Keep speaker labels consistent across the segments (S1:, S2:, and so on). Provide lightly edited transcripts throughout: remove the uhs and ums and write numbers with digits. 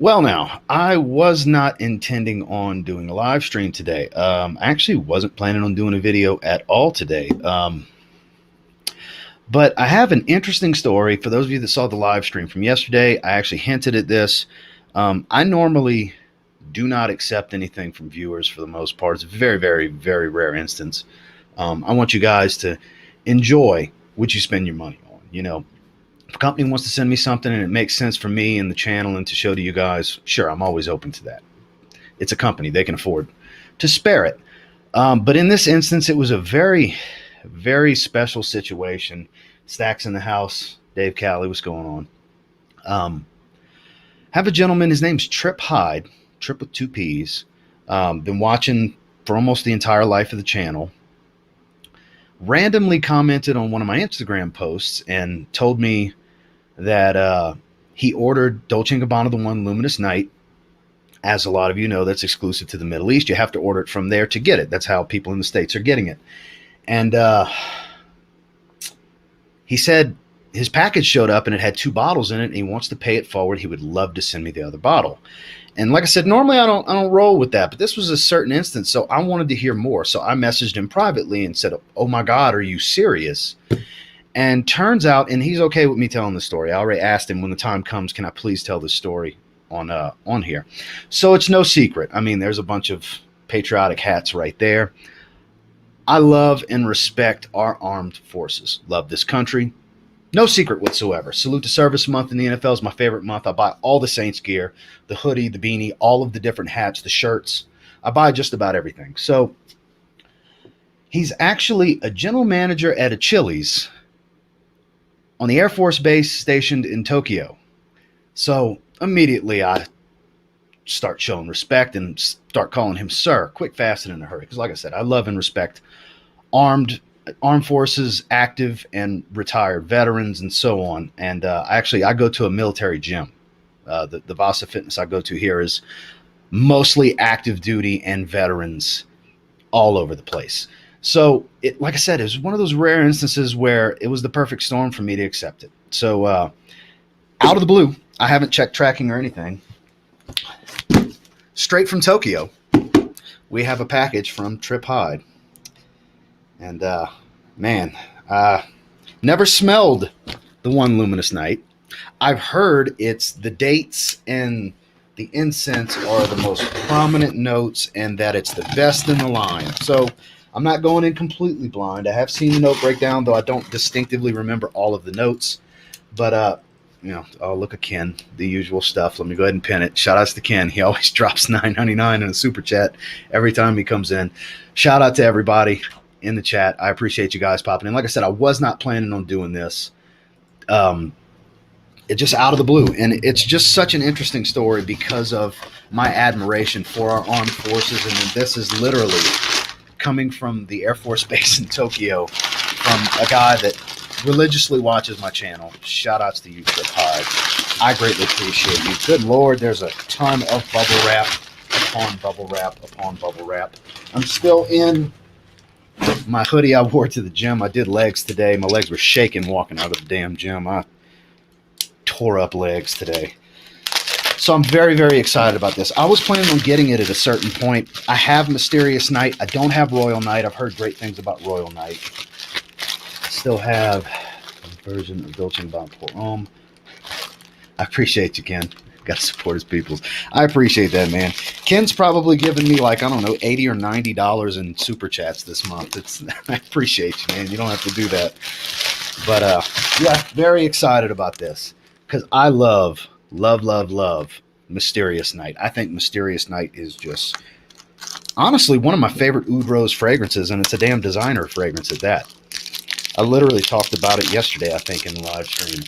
S1: Well, now, I was not intending on doing a live stream today. I actually wasn't planning on doing a video at all today. But I have an interesting story. For those of you that saw the live stream from yesterday, I actually hinted at this. I normally do not accept anything from viewers for the most part. It's a very, very, very rare instance. I want you guys to enjoy what you spend your money on. You know, if a company wants to send me something and it makes sense for me and the channel and to show to you guys, sure, I'm always open to that. It's a company. They can afford to spare it. But in this instance, it was a very, very special situation. Stacks in the house. Dave Cali, what's going on? Have a gentleman, his name's Trip Hyde, Trip with two P's. Been watching for almost the entire life of the channel. Randomly commented on one of my Instagram posts and told me that he ordered Dolce Gabbana the One Luminous Night. As a lot of you know, that's exclusive to the Middle East. You have to order it from there to get it. That's how people in the States are getting it. And he said his package showed up and it had 2 bottles in it, and he wants to pay it forward. He would love to send me the other bottle. And like I said, normally I don't roll with that, but this was a certain instance, so I wanted to hear more. So I messaged him privately and said, "Oh my God, are you serious?" And turns out, and he's okay with me telling the story. I already asked him when the time comes, can I please tell this story on here? So it's no secret. I mean, there's a bunch of patriotic hats right there. I love and respect our armed forces. Love this country. No secret whatsoever. Salute to Service Month in the NFL is my favorite month. I buy all the Saints gear, the hoodie, the beanie, all of the different hats, the shirts. I buy just about everything. So he's actually a general manager at a Chili's on the Air Force Base stationed in Tokyo. So immediately I start showing respect and start calling him sir, quick, fast, and in a hurry. Because like I said, I love and respect armed forces, active and retired veterans, and so on. And I go to a military gym. The Vasa Fitness I go to here is mostly active duty and veterans all over the place. So, like I said, it was one of those rare instances where it was the perfect storm for me to accept it. So, out of the blue, I haven't checked tracking or anything. Straight from Tokyo, we have a package from Trip Hyde. And, man, never smelled the One Luminous Night. I've heard it's the dates and the incense are the most prominent notes and that it's the best in the line. So I'm not going in completely blind. I have seen the note breakdown, though I don't distinctively remember all of the notes. But, you know, oh, look at Ken, the usual stuff. Let me go ahead and pin it. Shout outs to Ken. He always drops $9.99 in a super chat every time he comes in. Shout out to everybody in the chat. I appreciate you guys popping in. Like I said, I was not planning on doing this. It just out of the blue. And it's just such an interesting story because of my admiration for our armed forces. And this is literally coming from the Air Force Base in Tokyo from a guy that religiously watches my channel. Shout outs to you, Trip Hyde. I greatly appreciate you. Good Lord, there's a ton of bubble wrap upon bubble wrap upon bubble wrap. I'm still in my hoodie I wore to the gym. I did legs today. My legs were shaking walking out of the damn gym. I tore up legs today. So I'm very, very excited about this. I was planning on getting it at a certain point. I have Mysterious Night. I don't have Royal Night. I've heard great things about Royal Night. I still have a version of Dolce Gabbana pour Homme. I appreciate you, Ken. Got to support his peoples. I appreciate that, man. Ken's probably giving me like, I don't know, $80 or $90 in super chats this month. I appreciate you, man. You don't have to do that. But yeah, very excited about this because I love Mysterious Night. I think Mysterious Night is just honestly one of my favorite Oud Rose fragrances, and it's a damn designer fragrance at that. I literally talked about it yesterday, I think, in the live stream.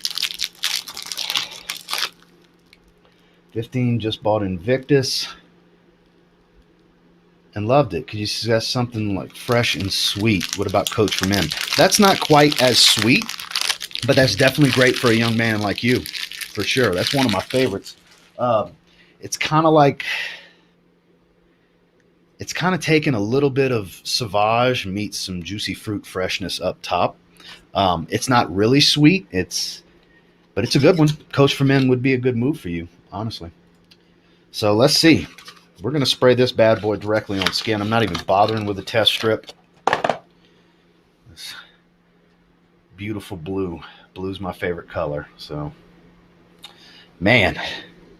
S1: 15 just bought Invictus and loved it. Could you suggest something like fresh and sweet? What about Coach for Men? That's not quite as sweet, but that's definitely great for a young man like you, for sure. That's one of my favorites. It's kind of like, it's kind of taken a little bit of Sauvage meets some juicy fruit freshness up top. It's not really sweet. But it's a good one. Coach for Men would be a good move for you, honestly. So let's see. We're going to spray this bad boy directly on skin. I'm not even bothering with the test strip. This beautiful blue. Blue's my favorite color. So, man.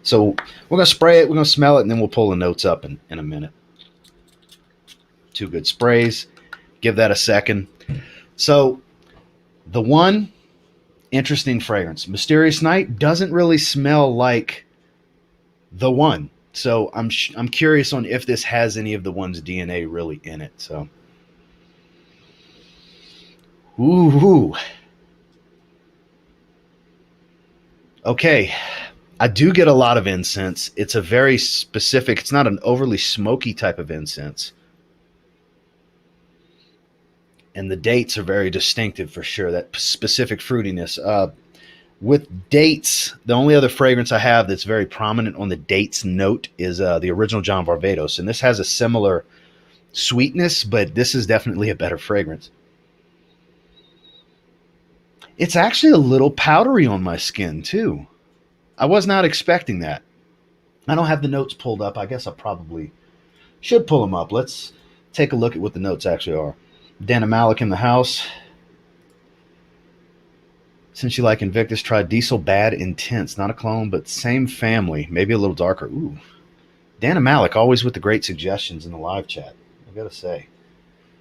S1: So we're going to spray it. We're going to smell it, and then we'll pull the notes up in a minute. 2 good sprays. Give that a second. So the one interesting fragrance, Mysterious Night, doesn't really smell like the one. So I'm curious on if this has any of the one's DNA really in it. So, ooh. Okay. I do get a lot of incense. It's a very specific, it's not an overly smoky type of incense. And the dates are very distinctive for sure, that specific fruitiness. With dates, the only other fragrance I have that's very prominent on the dates note is the original John Varvatos. And this has a similar sweetness, but this is definitely a better fragrance. It's actually a little powdery on my skin, too. I was not expecting that. I don't have the notes pulled up. I guess I probably should pull them up. Let's take a look at what the notes actually are. Dana Malik in the house. Since you like Invictus, try Diesel Bad Intense. Not a clone, but same family. Maybe a little darker. Ooh. Dana Malik, always with the great suggestions in the live chat, I gotta say.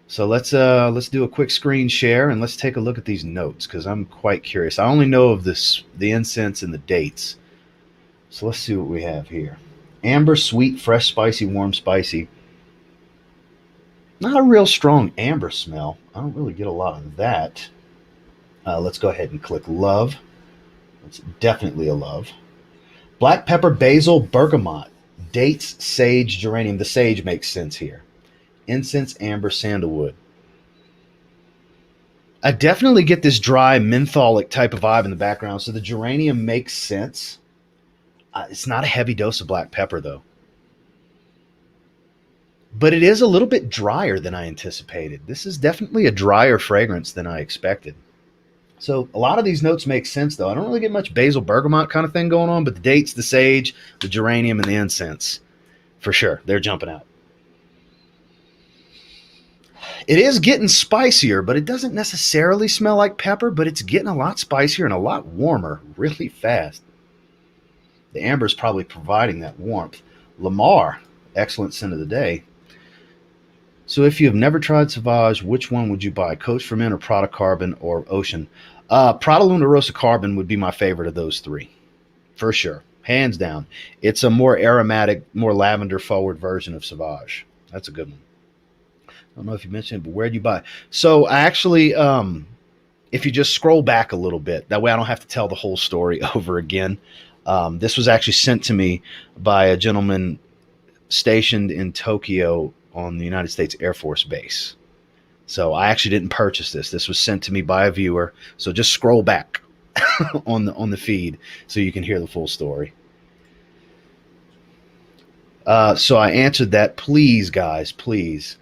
S1: So let's do a quick screen share and let's take a look at these notes because I'm quite curious. I only know of the incense and the dates. So let's see what we have here. Amber, sweet, fresh, spicy, warm, spicy. Not a real strong amber smell. I don't really get a lot of that. Let's go ahead and click love. It's definitely a love. Black pepper, basil, bergamot, dates, sage, geranium. The sage makes sense here. Incense, amber, sandalwood. I definitely get this dry mentholic type of vibe in the background, so the geranium makes sense. It's not a heavy dose of black pepper, though. But it is a little bit drier than I anticipated. This is definitely a drier fragrance than I expected. So a lot of these notes make sense, though. I don't really get much basil bergamot kind of thing going on, but the dates, the sage, the geranium, and the incense, for sure, they're jumping out. It is getting spicier, but it doesn't necessarily smell like pepper, but it's getting a lot spicier and a lot warmer really fast. The amber is probably providing that warmth. Lamar, excellent scent of the day. So if you have never tried Sauvage, which one would you buy? Coach for Men or Prada Carbon or Ocean? Prada Luna Rosa Carbon would be my favorite of those three. For sure. Hands down. It's a more aromatic, more lavender forward version of Sauvage. That's a good one. I don't know if you mentioned it, but where do you buy? So I actually, if you just scroll back a little bit, that way I don't have to tell the whole story over again. This was actually sent to me by a gentleman stationed in Tokyo on the United States Air Force Base. So I actually didn't purchase this. This was sent to me by a viewer. So just scroll back on the feed so you can hear the full story. So I answered that. Please, guys, please.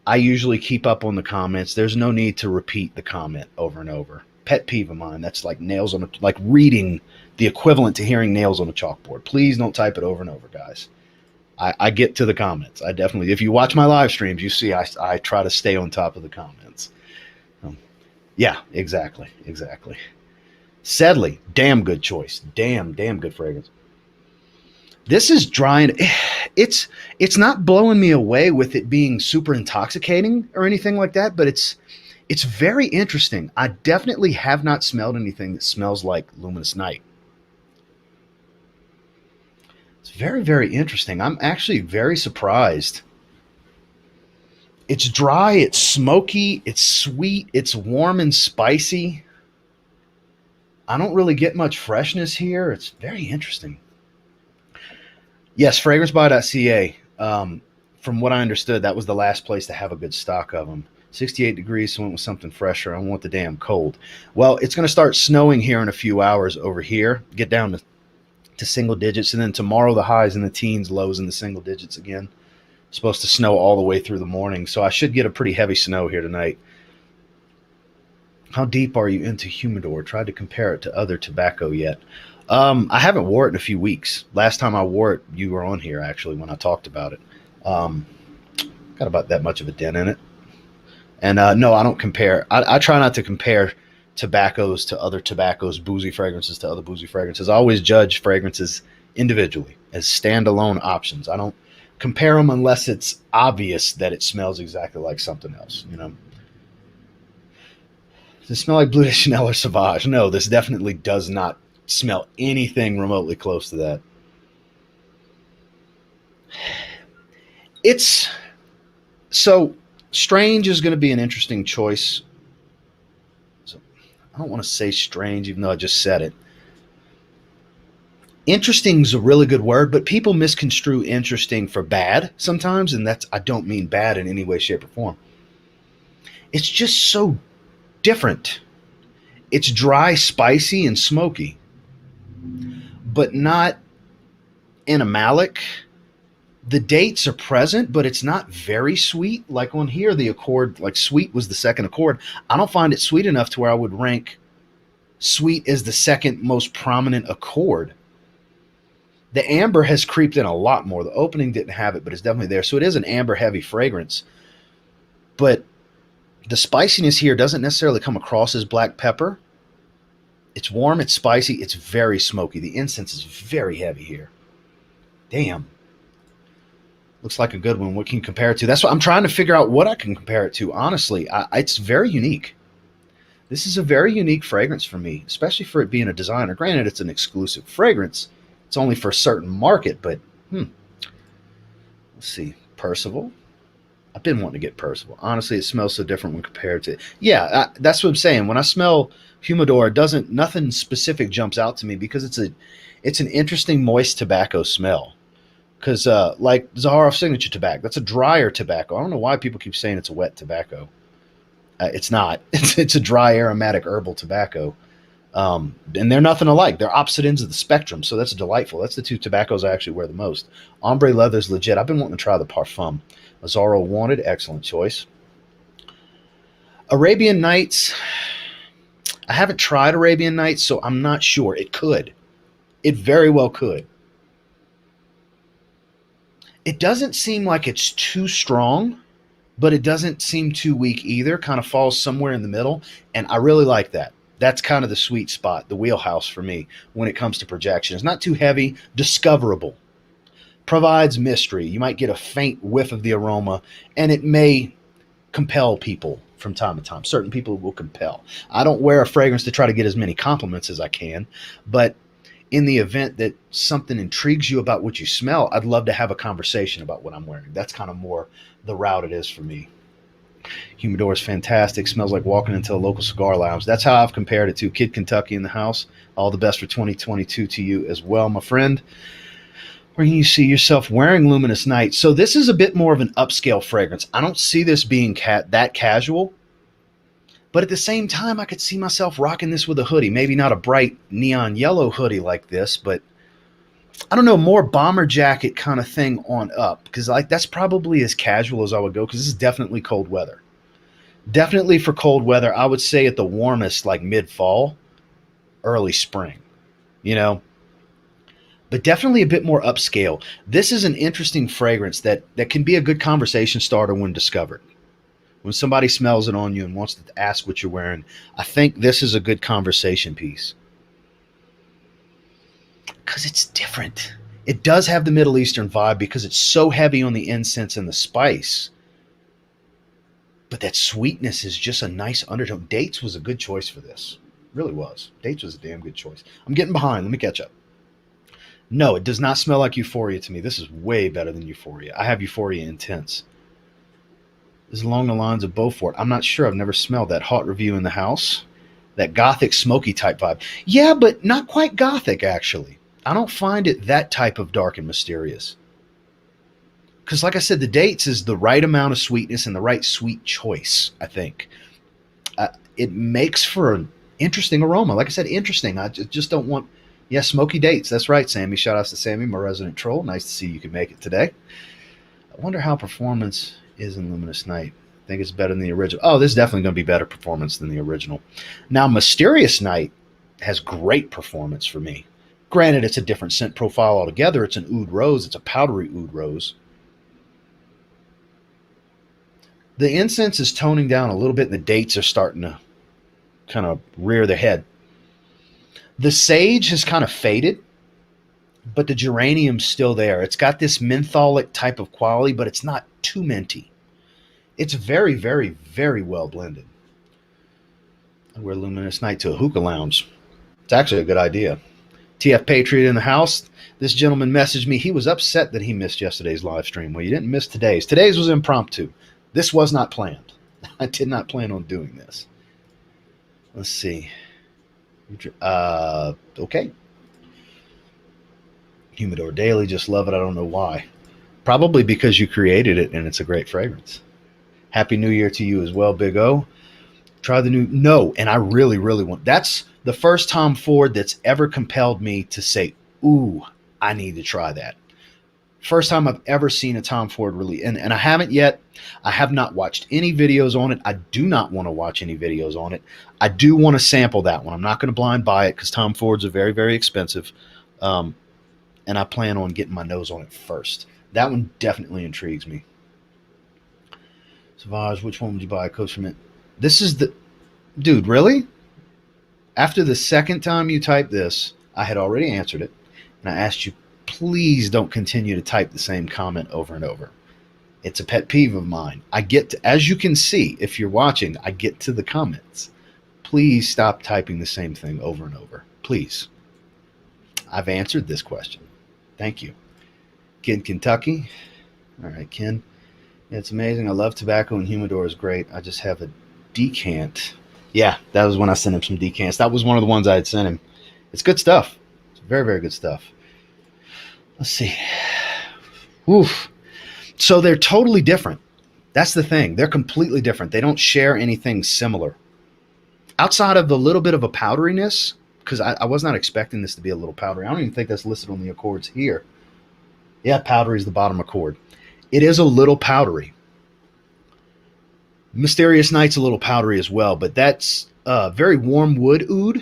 S1: I usually keep up on the comments. There's no need to repeat the comment over and over. Pet peeve of mine. That's like nails on a, like reading the equivalent to hearing nails on a chalkboard. Please don't type it over and over, guys. I get to the comments. I definitely, if you watch my live streams, you see I try to stay on top of the comments. Yeah, exactly. Sedley, damn good choice. Damn good fragrance. This is dry and it's not blowing me away with it being super intoxicating or anything like that, but it's very interesting. I definitely have not smelled anything that smells like Luminous Night. It's very, very interesting. I'm actually very surprised. It's dry, it's smoky, it's sweet, it's warm and spicy. I don't really get much freshness here. It's very interesting. Yes, fragrancebuy.ca. From what I understood, that was the last place to have a good stock of them. 68 degrees, so I went with something fresher. I want the damn cold. Well, it's going to start snowing here in a few hours over here. Get down to single digits, and then tomorrow the highs in the teens, lows in the single digits again. It's supposed to snow all the way through the morning, so I should get a pretty heavy snow here tonight. How deep are you into humidor? Tried to compare it to other tobacco yet? I haven't wore it in a few weeks. Last time I wore it, you were on here actually when I talked about it. Um, got about that much of a dent in it. And no, I don't compare. I try not to compare tobaccos to other tobaccos, boozy fragrances to other boozy fragrances. I always judge fragrances individually as standalone options. I don't compare them unless it's obvious that it smells exactly like something else. You know, does it smell like Bleu de Chanel or Sauvage? No, this definitely does not smell anything remotely close to that. It's so strange is going to be an interesting choice. So I don't want to say strange, even though I just said it. Interesting is a really good word, but people misconstrue interesting for bad sometimes, and that's I don't mean bad in any way, shape, or form. It's just so different. It's dry, spicy, and smoky, but not animalic. The dates are present, but it's not very sweet. Like on here, the accord, like sweet was the second accord. I don't find it sweet enough to where I would rank sweet as the second most prominent accord. The amber has creeped in a lot more. The opening didn't have it, but it's definitely there. So it is an amber heavy fragrance, but the spiciness here doesn't necessarily come across as black pepper. It's warm, it's spicy, it's very smoky. The incense is very heavy here. Damn. Looks like a good one. What can you compare it to? That's what I'm trying to figure out what I can compare it to. Honestly, it's very unique. This is a very unique fragrance for me, especially for it being a designer. Granted, it's an exclusive fragrance. It's only for a certain market, but let's see. Percival. I've been wanting to get Percival. Honestly, it smells so different when compared to. Yeah, that's what I'm saying. When I smell Humidor, nothing specific jumps out to me because it's an interesting moist tobacco smell. Because like Zaharoff signature tobacco, that's a drier tobacco. I don't know why people keep saying it's a wet tobacco. It's not. It's a dry aromatic herbal tobacco. And they're nothing alike. They're opposite ends of the spectrum, so that's delightful. That's the two tobaccos I actually wear the most. Ombre leather's legit. I've been wanting to try the Parfum. Azzaro Wanted, excellent choice. Arabian Nights. I haven't tried Arabian Nights, so I'm not sure. It could. It very well could. It doesn't seem like it's too strong, but it doesn't seem too weak either. Kind of falls somewhere in the middle, and I really like that. That's kind of the sweet spot, the wheelhouse for me when it comes to projection. It's not too heavy, discoverable. Provides mystery. You might get a faint whiff of the aroma, and it may compel people from time to time. Certain people will compel. I don't wear a fragrance to try to get as many compliments as I can, but in the event that something intrigues you about what you smell, I'd love to have a conversation about what I'm wearing. That's kind of more the route it is for me. Humidor is fantastic. Smells like walking into a local cigar lounge. That's how I've compared it to. Kid Kentucky in the house. All the best for 2022 to you as well, my friend. Where you see yourself wearing Luminous Night. So this is a bit more of an upscale fragrance. I don't see this being that casual. But at the same time, I could see myself rocking this with a hoodie. Maybe not a bright neon yellow hoodie like this, but I don't know, more bomber jacket kind of thing on up. Because like that's probably as casual as I would go because this is definitely cold weather. Definitely for cold weather, I would say at the warmest, like mid-fall, early spring, you know. But definitely a bit more upscale. This is an interesting fragrance that can be a good conversation starter when discovered. When somebody smells it on you and wants to ask what you're wearing, I think this is a good conversation piece. Because it's different. It does have the Middle Eastern vibe because it's so heavy on the incense and the spice. But that sweetness is just a nice undertone. Dates was a good choice for this. It really was. Dates was a damn good choice. I'm getting behind. Let me catch up. No, it does not smell like Euphoria to me. This is way better than Euphoria. I have Euphoria Intense. This is along the lines of Beaufort. I'm not sure. I've never smelled that. Hot review in the house. That gothic, smoky type vibe. Yeah, but not quite gothic, actually. I don't find it that type of dark and mysterious. Because like I said, the Dates is the right amount of sweetness and the right sweet choice, I think. It makes for an interesting aroma. Like I said, interesting. I just don't want... Yeah, smoky Dates. That's right, Sammy. Shout outs to Sammy, my resident troll. Nice to see you can make it today. I wonder how performance is in Luminous Night. I think it's better than the original. Oh, this is definitely going to be better performance than the original. Now, Mysterious Night has great performance for me. Granted, it's a different scent profile altogether. It's an oud rose. It's a powdery oud rose. The incense is toning down a little bit, and the dates are starting to kind of rear their head. The sage has kind of faded, but the geranium's still there. It's got this mentholic type of quality, but it's not too minty. It's very, very, very well blended. I wear Luminous Night to a hookah lounge. It's actually a good idea. TF Patriot in the house. This gentleman messaged me. He was upset that he missed yesterday's live stream. Well, you didn't miss today's. Today's was impromptu. This was not planned. I did not plan on doing this. Let's see. Okay. Humidor Daily, just love it. I don't know why. Probably because you created it and it's a great fragrance. Happy New Year to you as well, Big O. Try the new, no, and I really, really want, that's the first Tom Ford that's ever compelled me to say, ooh, I need to try that. First time I've ever seen a Tom Ford release, and I haven't yet. I have not watched any videos on it. I do not want to watch any videos on it. I do want to sample that one. I'm not going to blind buy it because Tom Fords are very, very expensive. And I plan on getting my nose on it first. That one definitely intrigues me. Savage, which one would you buy? Coach from it. This is the... Dude, really? After the second time you typed this, I had already answered it. And I asked you, please don't continue to type the same comment over and over. It's a pet peeve of mine. I get to, as you can see, if you're watching, I get to the comments. Please stop typing the same thing over and over. Please. I've answered this question. Thank you. Ken, Kentucky. All right, Ken. Yeah, it's amazing. I love tobacco and humidor is great. I just have a decant. Yeah, that was when I sent him some decants. That was one of the ones I had sent him. It's good stuff. It's very, very good stuff. Let's see. Oof. So they're totally different. That's the thing. They're completely different. They don't share anything similar. Outside of the little bit of a powderiness, because I was not expecting this to be a little powdery. I don't even think that's listed on the accords here. Yeah, powdery is the bottom accord. It is a little powdery. Mysterious Night's a little powdery as well, but that's very warm wood oud.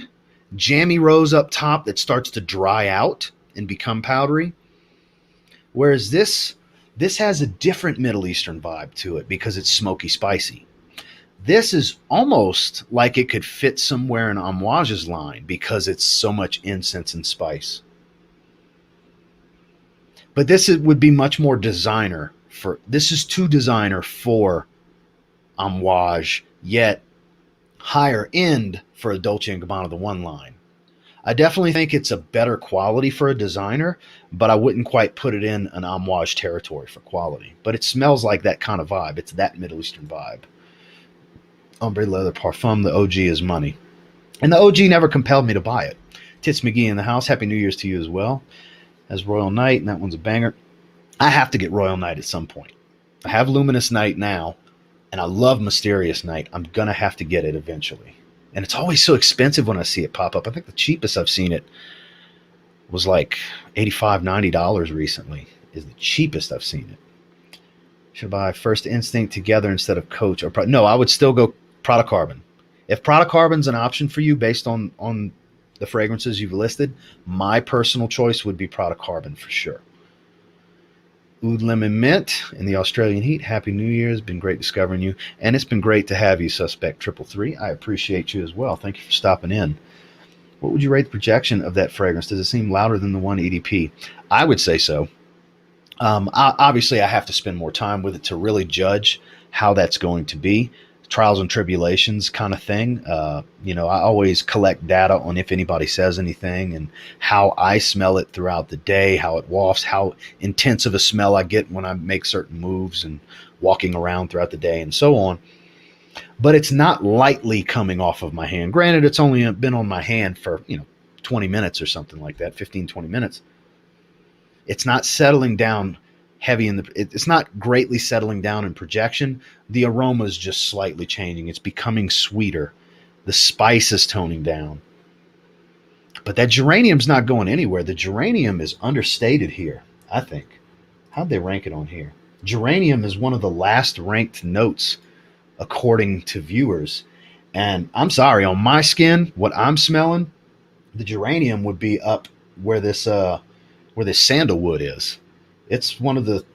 S1: Jammy rose up top that starts to dry out and become powdery. Whereas this has a different Middle Eastern vibe to it because it's smoky spicy. This is almost like it could fit somewhere in Amouage's line because it's so much incense and spice. But would be much more designer for, this is too designer for Amouage, yet higher end for a Dolce & Gabbana, the one line. I definitely think it's a better quality for a designer, but I wouldn't quite put it in an Amouage territory for quality. But it smells like that kind of vibe. It's that Middle Eastern vibe. Ombre Leather Parfum, the OG is money. And the OG never compelled me to buy it. Tits McGee in the house. Happy New Year's to you as well. As Royal Night, and that one's a banger. I have to get Royal Night at some point. I have Luminous Night now, and I love Mysterious Night. I'm going to have to get it eventually. And it's always so expensive when I see it pop up. I think the cheapest I've seen it was like $85, $90 recently is the cheapest I've seen it. Should I buy First Instinct together instead of Coach? No, I would still go Product Carbon. If Product Carbon's an option for you based on the fragrances you've listed, my personal choice would be Product Carbon for sure. Oud Lemon Mint in the Australian heat. Happy New Year's. Been great discovering you. And it's been great to have you, Suspect 333. I appreciate you as well. Thank you for stopping in. What would you rate the projection of that fragrance? Does it seem louder than the one EDP? I would say so. Obviously, I have to spend more time with it to really judge how that's going to be. Trials and tribulations kind of thing. I always collect data on if anybody says anything and how I smell it throughout the day, how it wafts, how intense of a smell I get when I make certain moves and walking around throughout the day and so on. But it's not lightly coming off of my hand. Granted, it's only been on my hand for, 20 minutes or something like that, 15, 20 minutes. It's not settling down heavy it's not greatly settling down in projection. The aroma is just slightly changing. It's becoming sweeter. The spice is toning down. But that geranium's not going anywhere. The geranium is understated here, I think. How'd they rank it on here? Geranium is one of the last ranked notes according to viewers. And I'm sorry, on my skin, what I'm smelling, the geranium would be up where this sandalwood is. It's one of the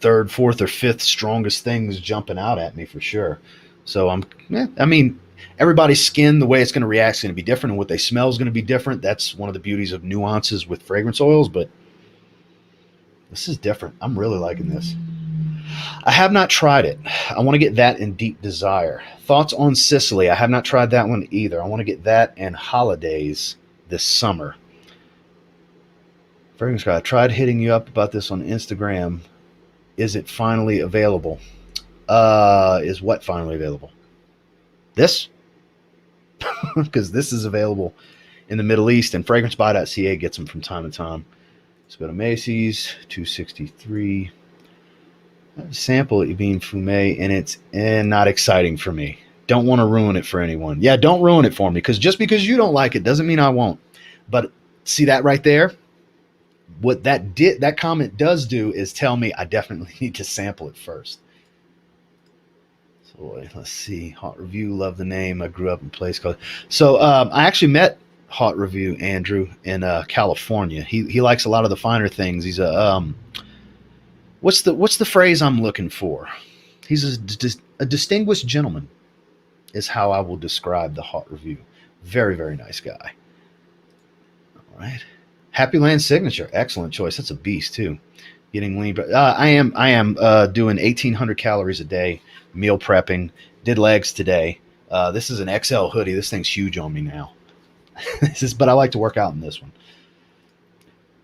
S1: third, fourth, or fifth strongest things jumping out at me for sure. So I mean, everybody's skin, the way it's going to react is going to be different, and what they smell is going to be different. That's one of the beauties of nuances with fragrance oils, but this is different. I'm really liking this. I have not tried it. I want to get that in Deep Desire. Thoughts on Sicily? I have not tried that one either. I want to get that and Holidays this summer. Fragrance guy, I tried hitting you up about this on Instagram. Is it finally available? Is what finally available? This? Because this is available in the Middle East, and FragranceBuy.ca gets them from time to time. Let's go to Macy's, $263. Sample it being Fume, and it's not exciting for me. Don't want to ruin it for anyone. Yeah, don't ruin it for me, because just because you don't like it doesn't mean I won't. But see that right there? What that comment does do is tell me I definitely need to sample it first. So let's see. Hot Review, love the name. I grew up in a place called. So I actually met Hot Review Andrew in California. He likes a lot of the finer things. He's a what's the phrase I'm looking for? He's a distinguished gentleman, is how I will describe the Hot Review. Very, very nice guy. All right. Happy Land Signature, excellent choice. That's a beast too. Getting lean, but I am doing 1,800 calories a day, meal prepping. Did legs today. This is an XL hoodie. This thing's huge on me now. But I like to work out in this one.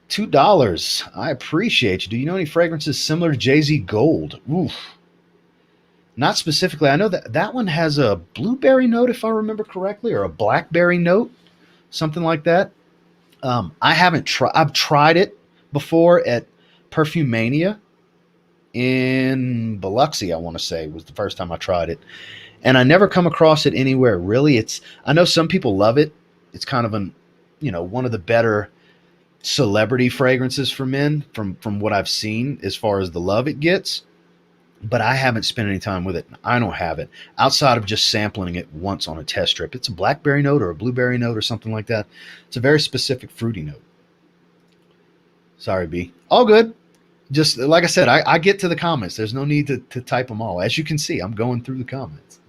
S1: $2. I appreciate you. Do you know any fragrances similar to Jay-Z Gold? Oof. Not specifically. I know that one has a blueberry note, if I remember correctly, or a blackberry note, something like that. I haven't tried. I've tried it before at Perfumania in Biloxi, I want to say, was the first time I tried it. And I never come across it anywhere, really. I know some people love it. It's kind of one of the better celebrity fragrances for men from what I've seen as far as the love it gets. But I haven't spent any time with it. I don't have it outside of just sampling it once on a test strip. It's a blackberry note or a blueberry note or something like that. It's a very specific fruity note. Sorry, B. All good. Just like I said, I get to the comments. There's no need to type them all. As you can see, I'm going through the comments,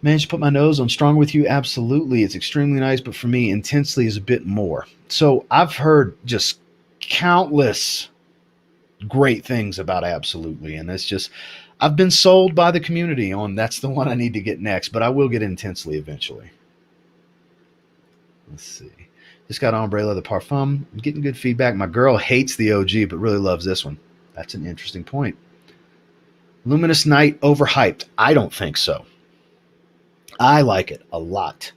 S1: Managed to put my nose on Strong With You? Absolutely. It's extremely nice, but for me, Intensely is a bit more. So I've heard just countless great things about Absolutely, and it's just I've been sold by the community on that's the one I need to get next, but I will get Intensely eventually. Let's see. Just got Ombre Leather Parfum. I'm getting good feedback. My girl hates the OG, but really loves this one. That's an interesting point. Luminous Night, overhyped. I don't think so. I like it a lot.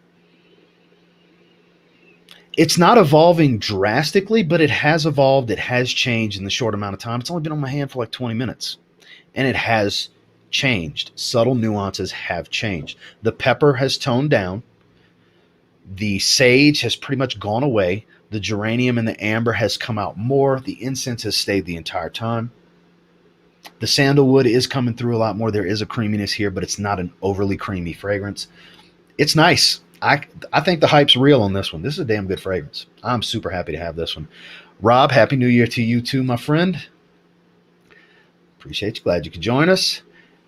S1: It's not evolving drastically, but it has evolved. It has changed in the short amount of time. It's only been on my hand for like 20 minutes. And it has changed. Subtle nuances have changed. The pepper has toned down. The sage has pretty much gone away. The geranium and the amber has come out more. The incense has stayed the entire time. The sandalwood is coming through a lot more. There is a creaminess here, but it's not an overly creamy fragrance. It's nice. I think the hype's real on this one. This is a damn good fragrance. I'm super happy to have this one. Rob, Happy New Year to you too, my friend. Appreciate you. Glad you could join us.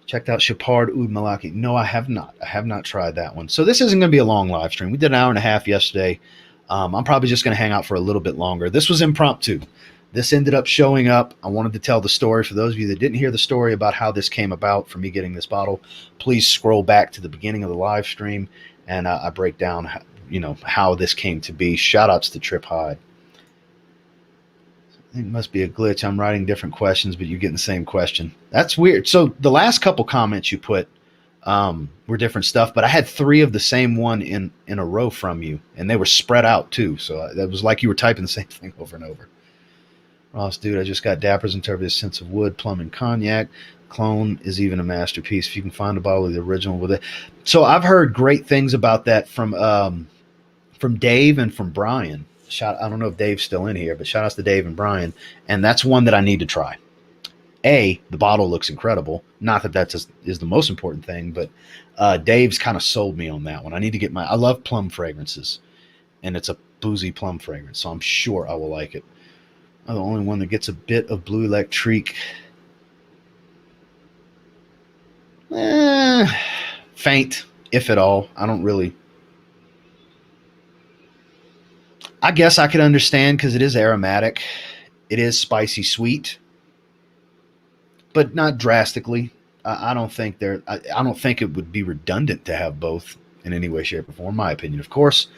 S1: Checked out Chapard Oud Malaki. No, I have not. I have not tried that one. So this isn't going to be a long live stream. We did an hour and a half yesterday. I'm probably just going to hang out for a little bit longer. This was impromptu. This ended up showing up. I wanted to tell the story. For those of you that didn't hear the story about how this came about for me getting this bottle, please scroll back to the beginning of the live stream, and I break down, how this came to be. Shout outs to Trip Hyde. I think it must be a glitch. I'm writing different questions, but you're getting the same question. That's weird. So the last couple comments you put were different stuff, but I had 3 of the same one in a row from you, and they were spread out too. So that was like you were typing the same thing over and over. Ross, dude, I just got Dapper's Interpreted Sense of Wood, Plum, and Cognac. Clone is even a masterpiece. If you can find a bottle of the original with it. So I've heard great things about that from Dave and from Brian. I don't know if Dave's still in here, but shout outs to Dave and Brian. And that's one that I need to try. The bottle looks incredible. Not that is the most important thing, but Dave's kind of sold me on that one. I need to get I love plum fragrances. And it's a boozy plum fragrance, so I'm sure I will like it. I'm the only one that gets a bit of Blue Electrique. Faint, if at all. I guess I could understand because it is aromatic. It is spicy sweet, but not drastically. I don't think I don't think it would be redundant to have both in any way, shape, or form. My opinion, of course.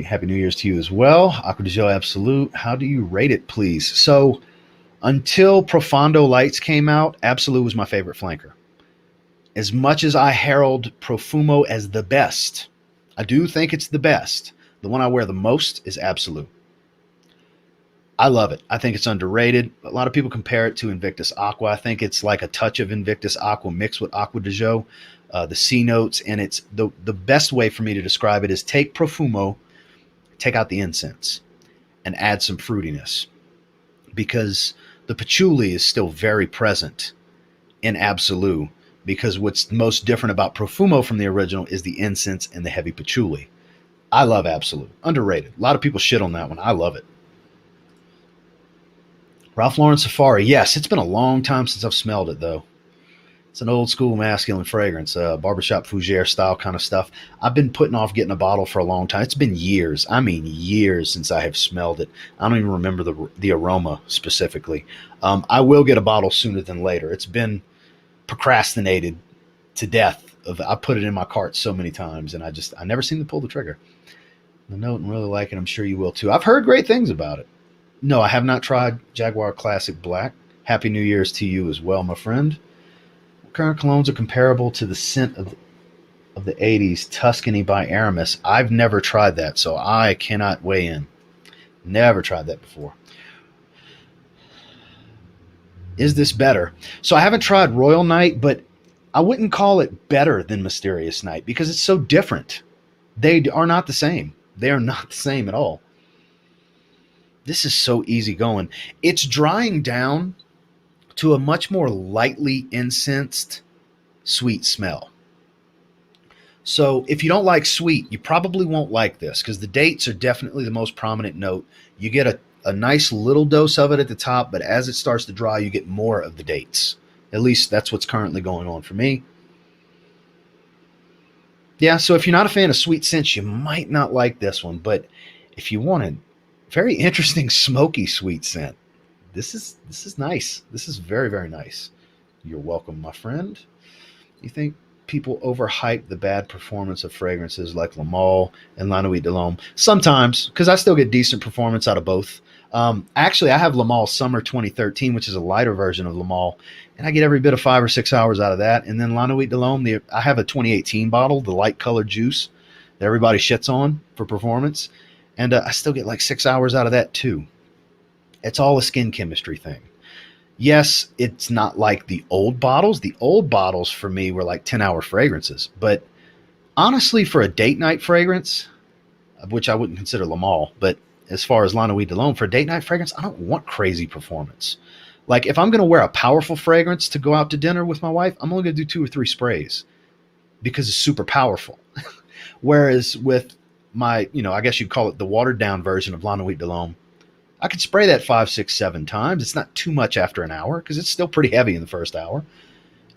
S1: Happy New Year's to you as well. Aqua di Gio Absolute. How do you rate it, please? So, until Profondo Lights came out, Absolute was my favorite flanker. As much as I herald Profumo as the best, I do think it's the best. The one I wear the most is Absolute. I love it. I think it's underrated. A lot of people compare it to Invictus Aqua. I think it's like a touch of Invictus Aqua mixed with Aqua di Gio, the C notes, and it's the best way for me to describe it is take Profumo, take out the incense, and add some fruitiness, because the patchouli is still very present in Absolute, because what's most different about Profumo from the original is the incense and the heavy patchouli. I love Absolute. Underrated. A lot of people shit on that one. I love it. Ralph Lauren Safari. Yes, it's been a long time since I've smelled it, though. It's an old school masculine fragrance, barbershop fougere style kind of stuff. I've been putting off getting a bottle for a long time. It's been years. I mean, years since I have smelled it. I don't even remember the aroma specifically. I will get a bottle sooner than later. It's been procrastinated to death. I put it in my cart so many times, and I never seem to pull the trigger. I know and really like it. I'm sure you will too. I've heard great things about it. No, I have not tried Jaguar Classic Black. Happy New Year's to you as well, my friend. Current colognes are comparable to the scent of the 80s, Tuscany by Aramis. I've never tried that, so I cannot weigh in. Never tried that before. Is this better? So I haven't tried Royal Night, but I wouldn't call it better than Mysterious Night because it's so different. They are not the same. They are not the same at all. This is so easy going. It's drying down to a much more lightly incensed sweet smell. So if you don't like sweet, you probably won't like this because the dates are definitely the most prominent note. You get a nice little dose of it at the top, but as it starts to dry, you get more of the dates. At least that's what's currently going on for me. Yeah, so if you're not a fan of sweet scents, you might not like this one. But if you want a very interesting smoky sweet scent, this is nice. This is very, very nice. You're welcome, my friend. You think people overhype the bad performance of fragrances like Le Male and La Nuit de l'Homme? Sometimes, because I still get decent performance out of both. Actually, I have Le Male Summer 2013, which is a lighter version of Le Male, and I get every bit of 5 or 6 hours out of that. And then La Nuit de l'Homme, I have a 2018 bottle, the light colored juice that everybody shits on for performance, and I still get like 6 hours out of that too. It's all a skin chemistry thing. Yes, it's not like the old bottles. The old bottles for me were like 10-hour fragrances. But honestly, for a date night fragrance, which I wouldn't consider Le Male, but as far as La Nuit de l'Homme, for a date night fragrance, I don't want crazy performance. Like if I'm going to wear a powerful fragrance to go out to dinner with my wife, I'm only going to do 2 or 3 sprays because it's super powerful. Whereas with my, I guess you'd call it the watered down version of La Nuit de l'Homme, I could spray that 5, 6, 7 times. It's not too much after an hour because it's still pretty heavy in the first hour.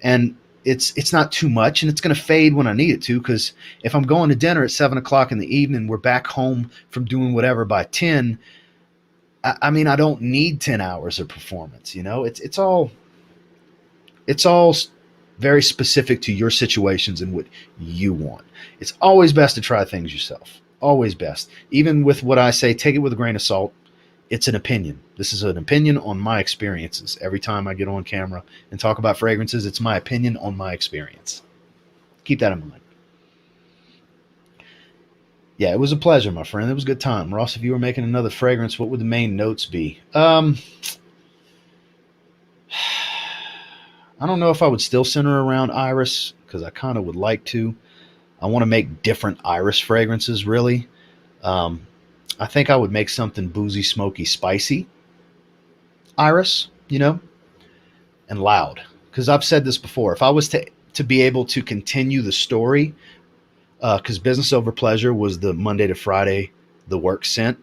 S1: And it's not too much, and it's going to fade when I need it to, because if I'm going to dinner at 7 o'clock in the evening, we're back home from doing whatever by 10. I mean, I don't need 10 hours of performance. It's all very specific to your situations and what you want. It's always best to try things yourself. Always best. Even with what I say, take it with a grain of salt. It's an opinion. This is an opinion on my experiences. Every time I get on camera and talk about fragrances, it's my opinion on my experience. Keep that in mind. Yeah, it was a pleasure, my friend. It was a good time. Ross, if you were making another fragrance, what would the main notes be? I don't know if I would still center around iris, because I kind of would like to. I want to make different iris fragrances, really. I think I would make something boozy, smoky, spicy iris, and loud. Because I've said this before. If I was to be able to continue the story because Business Over Pleasure was the Monday to Friday, the work scent.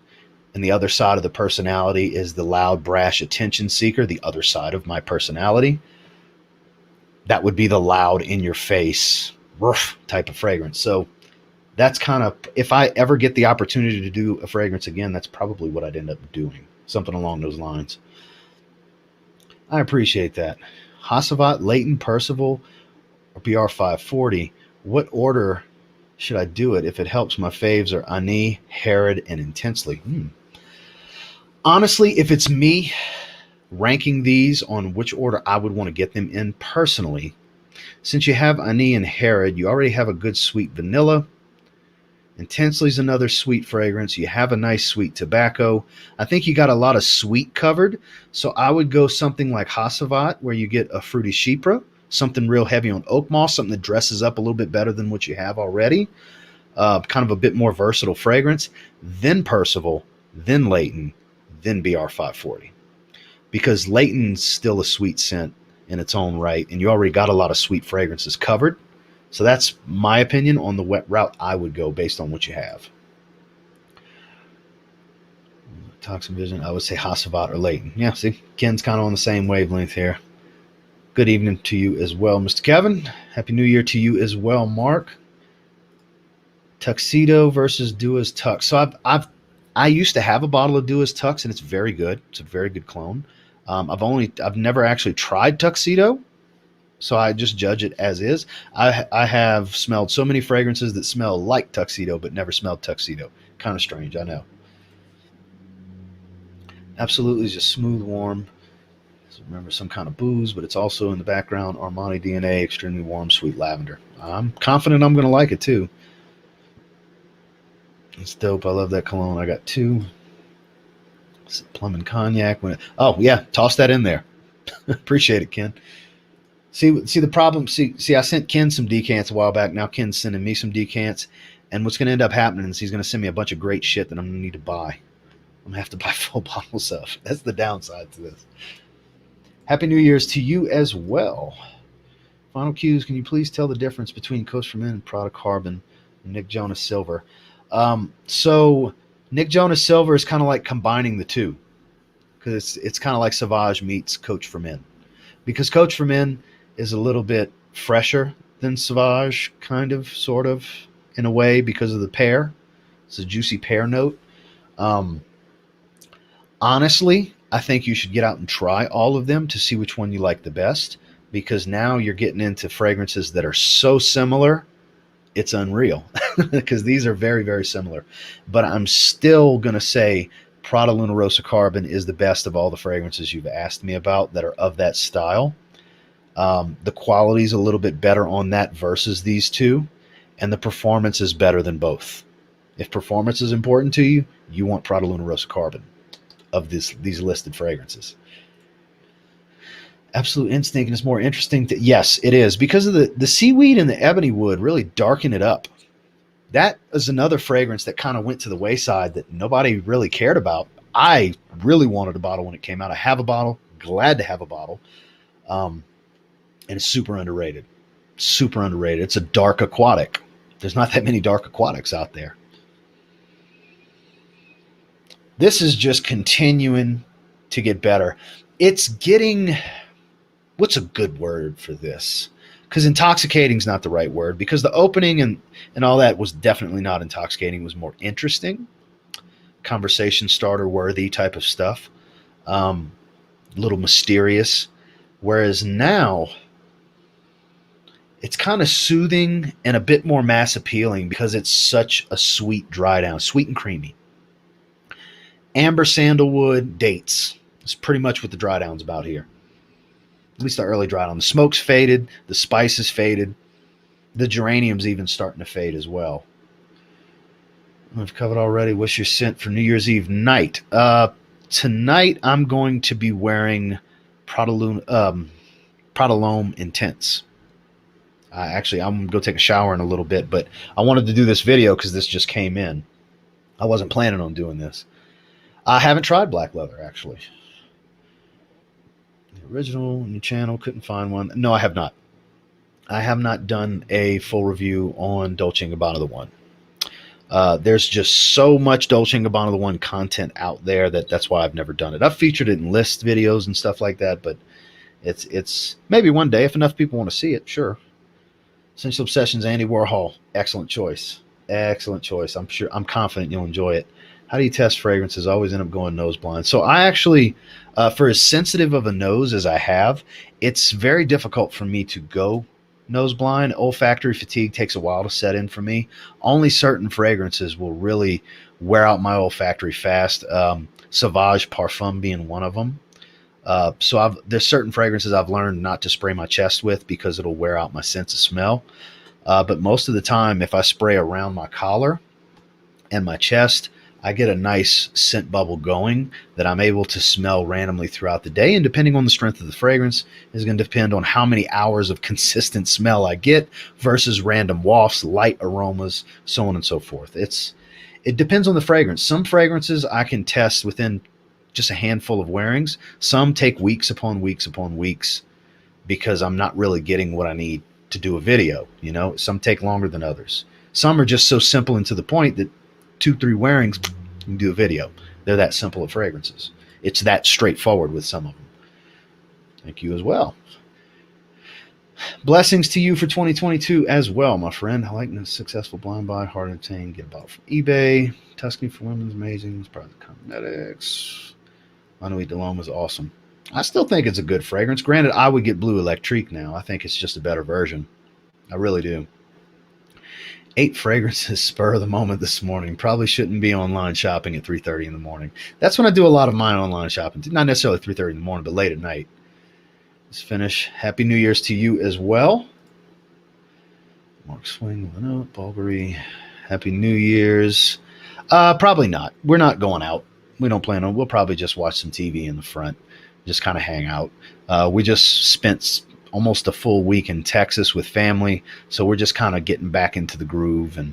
S1: And the other side of the personality is the loud, brash attention seeker, the other side of my personality. That would be the loud, in your face type of fragrance. So that's kind of, if I ever get the opportunity to do a fragrance again, that's probably what I'd end up doing. Something along those lines. I appreciate that. Hassavat, Leighton, Percival, or BR 540. What order should I do it? If it helps, my faves are Ani, Herod, and Intensely. Honestly, if it's me ranking these on which order I would want to get them in personally, since you have Ani and Herod, you already have a good sweet vanilla. Intensely is another sweet fragrance. You have a nice sweet tobacco. I think you got a lot of sweet covered. So I would go something like Hassavat, where you get a fruity chypre, something real heavy on oak moss, something that dresses up a little bit better than what you have already. Kind of a bit more versatile fragrance. Then Percival, then Leighton, then BR 540, because Leighton's still a sweet scent in its own right, and you already got a lot of sweet fragrances covered. So that's my opinion on the wet route I would go based on what you have. Toxin Vision, I would say Hassavat or Leighton. Yeah, see, Ken's kind of on the same wavelength here. Good evening to you as well, Mr. Kevin. Happy New Year to you as well, Mark. Tuxedo versus Dua's Tux. So I used to have a bottle of Dua's Tux, and it's very good. It's a very good clone. I've never actually tried Tuxedo, so I just judge it as is. I have smelled so many fragrances that smell like Tuxedo, but never smelled Tuxedo. Kind of strange, I know. Absolutely, just smooth, warm. Remember, some kind of booze, but it's also in the background. Armani DNA, extremely warm, sweet lavender. I'm confident I'm going to like it too. It's dope. I love that cologne. I got two. Plum and cognac. Oh yeah, toss that in there. Appreciate it, Ken. See the problem. See, I sent Ken some decants a while back. Now Ken's sending me some decants, and what's going to end up happening is he's going to send me a bunch of great shit that I'm going to need to buy. I'm going to have to buy full bottles of. That's the downside to this. Happy New Year's to you as well. Final cues. Can you please tell the difference between Coast for Men and Prada Carbon and Nick Jonas Silver? So Nick Jonas Silver is kind of like combining the two, because it's kind of like Sauvage meets Coach for Men, because Coach for Men is a little bit fresher than Sauvage, kind of, sort of, in a way, because of the pear. It's a juicy pear note. Honestly, I think you should get out and try all of them to see which one you like the best, because now you're getting into fragrances that are so similar, it's unreal, because these are very, very similar. But I'm still going to say Prada Luna Rossa Carbon is the best of all the fragrances you've asked me about that are of that style. The quality is a little bit better on that versus these two, and the performance is better than both. If performance is important to you, you want Prada Luna Rossa Carbon of these listed fragrances. Absolute Instinct, and it's more interesting. Yes, it is, because of the seaweed and the ebony wood really darken it up. That is another fragrance that kind of went to the wayside that nobody really cared about. I really wanted a bottle when it came out. I have a bottle, glad to have a bottle. And it's super underrated. Super underrated. It's a dark aquatic. There's not that many dark aquatics out there. This is just continuing to get better. It's getting, what's a good word for this? Because intoxicating is not the right word, because the opening and all that was definitely not intoxicating. It was more interesting, conversation starter worthy type of stuff, a little mysterious. Whereas now it's kind of soothing and a bit more mass appealing, because it's such a sweet dry down, sweet and creamy. Amber, sandalwood, dates. It's pretty much what the dry down's about here. At least the early dry down. The smoke's faded. The spice is faded. The geranium's even starting to fade as well. I've covered already. What's your scent for New Year's Eve night? Tonight I'm going to be wearing Prada L'Homme Intense. Actually, I'm going to go take a shower in a little bit, but I wanted to do this video because this just came in. I wasn't planning on doing this. I haven't tried black leather, actually. The original on your channel, couldn't find one. No, I have not. I have not done a full review on Dolce & Gabbana The One. There's just so much Dolce & Gabbana The One content out there that's why I've never done it. I've featured it in list videos and stuff like that, but it's maybe one day if enough people want to see it, sure. Essential Obsessions, Andy Warhol, excellent choice. Excellent choice. I'm confident you'll enjoy it. How do you test fragrances? I always end up going nose blind. So I actually, for as sensitive of a nose as I have, it's very difficult for me to go nose blind. Olfactory fatigue takes a while to set in for me. Only certain fragrances will really wear out my olfactory fast. Sauvage Parfum being one of them. So there's certain fragrances I've learned not to spray my chest with because it'll wear out my sense of smell. But most of the time, if I spray around my collar and my chest, I get a nice scent bubble going that I'm able to smell randomly throughout the day. And depending on the strength of the fragrance is going to depend on how many hours of consistent smell I get versus random wafts, light aromas, so on and so forth. It depends on the fragrance. Some fragrances I can test within just a handful of wearings. Some take weeks upon weeks upon weeks because I'm not really getting what I need to do a video. Some take longer than others. Some are just so simple and to the point that 2-3 wearings, you can do a video. They're that simple of fragrances. It's that straightforward with some of them. Thank you as well. Blessings to you for 2022 as well, my friend. I like the successful blind buy, hard to obtain, get a bottle from eBay. Tuscany for women's amazing. It's part of the cosmetics. Manuit de L'Homme is awesome. I still think it's a good fragrance. Granted, I would get Blue Electrique now. I think it's just a better version. I really do. 8 fragrances spur of the moment this morning. Probably shouldn't be online shopping at 3:30 in the morning. That's when I do a lot of mine online shopping. Not necessarily 3:30 in the morning, but late at night. Let's finish. Happy New Year's to you as well. Mark Swing, Lenote, Bulgari. Happy New Year's. Probably not. We're not going out. We don't plan on. We'll probably just watch some TV in the front. Just kind of hang out. We just spent almost a full week in Texas with family, so we're just kind of getting back into the groove. And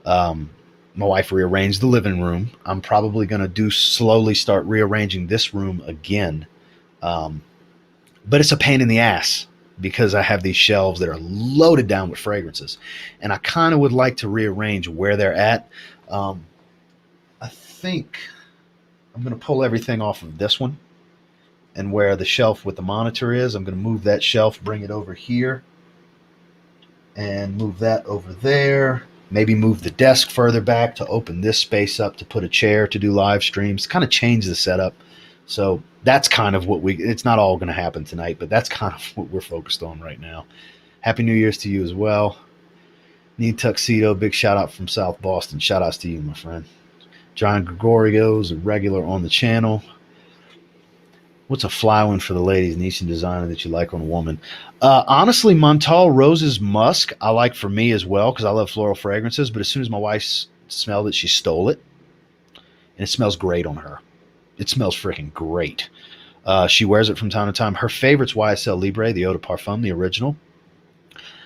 S1: my wife rearranged the living room. I'm probably going to slowly start rearranging this room again, but it's a pain in the ass because I have these shelves that are loaded down with fragrances, and I kind of would like to rearrange where they're at. I think I'm going to pull everything off of this one. And where the shelf with the monitor is, I'm going to move that shelf, bring it over here, and move that over there. Maybe move the desk further back to open this space up to put a chair to do live streams, kind of change the setup. So that's kind of what it's not all going to happen tonight, but that's kind of what we're focused on right now. Happy New Year's to you as well. Need Tuxedo, big shout out from South Boston. Shout outs to you, my friend. John Gregorio's a regular on the channel. What's a fly one for the ladies, niche and designer that you like on a woman? Honestly, Montal Rose's Musk I like for me as well because I love floral fragrances. But as soon as my wife smelled it, she stole it. And it smells great on her. It smells freaking great. She wears it from time to time. Her favorite's YSL Libre, the Eau de Parfum, the original.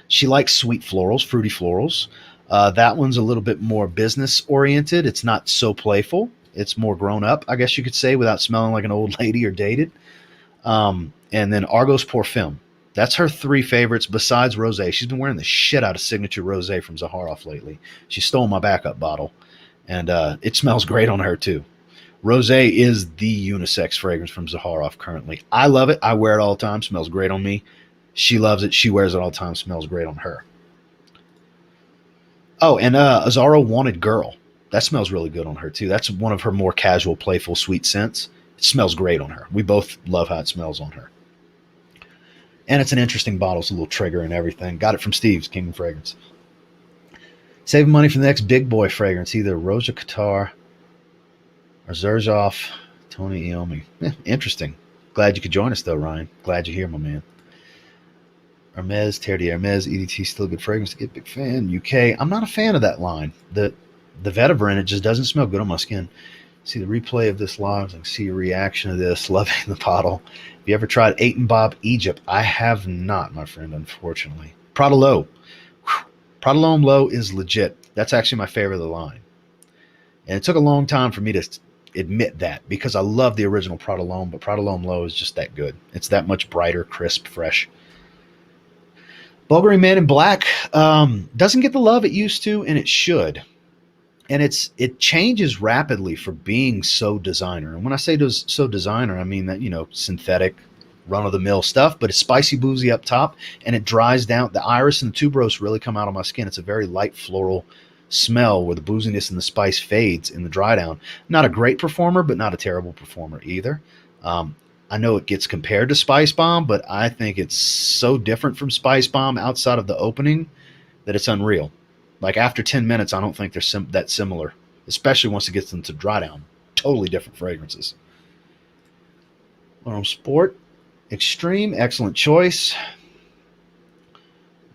S1: She likes sweet florals, fruity florals. That one's a little bit more business-oriented. It's not so playful. It's more grown up, I guess you could say, without smelling like an old lady or dated. And then Argos Parfum. That's her 3 favorites besides Rosé. She's been wearing the shit out of Signature Rosé from Zaharoff lately. She stole my backup bottle, and it smells great on her too. Rosé is the unisex fragrance from Zaharoff currently. I love it. I wear it all the time. Smells great on me. She loves it. She wears it all the time. Smells great on her. Oh, and Azaro Wanted Girl. That smells really good on her, too. That's one of her more casual, playful, sweet scents. It smells great on her. We both love how it smells on her. And it's an interesting bottle. It's a little trigger and everything. Got it from Steve's Kingdom Fragrance. Saving money for the next big boy fragrance. Either Roja Qatar or Zaharoff Tony Iommi. Interesting. Glad you could join us, though, Ryan. Glad you're here, my man. Hermes, Terre d'Hermes, EDT, still a good fragrance to get. Big fan. UK. I'm not a fan of that line. The vetiver in it just doesn't smell good on my skin. See the replay of this live. I can see your reaction to this. Loving the bottle. Have you ever tried 8 and Bob Egypt? I have not, my friend, unfortunately. Prada L'Eau. Prada L'Eau is legit. That's actually my favorite of the line. And it took a long time for me to admit that because I love the original Prada L'Eau, but Prada L'Eau is just that good. It's that much brighter, crisp, fresh. Bulgari Man in Black doesn't get the love it used to, and it should. And it changes rapidly for being so designer. And when I say so designer, I mean that, synthetic, run-of-the-mill stuff, but it's spicy boozy up top, and it dries down. The iris and the tuberose really come out on my skin. It's a very light floral smell where the booziness and the spice fades in the dry down. Not a great performer, but not a terrible performer either. I know it gets compared to Spice Bomb, but I think it's so different from Spice Bomb outside of the opening that it's unreal. Like after 10 minutes, I don't think they're that similar, especially once it gets into dry down. Totally different fragrances. Sport Extreme, excellent choice.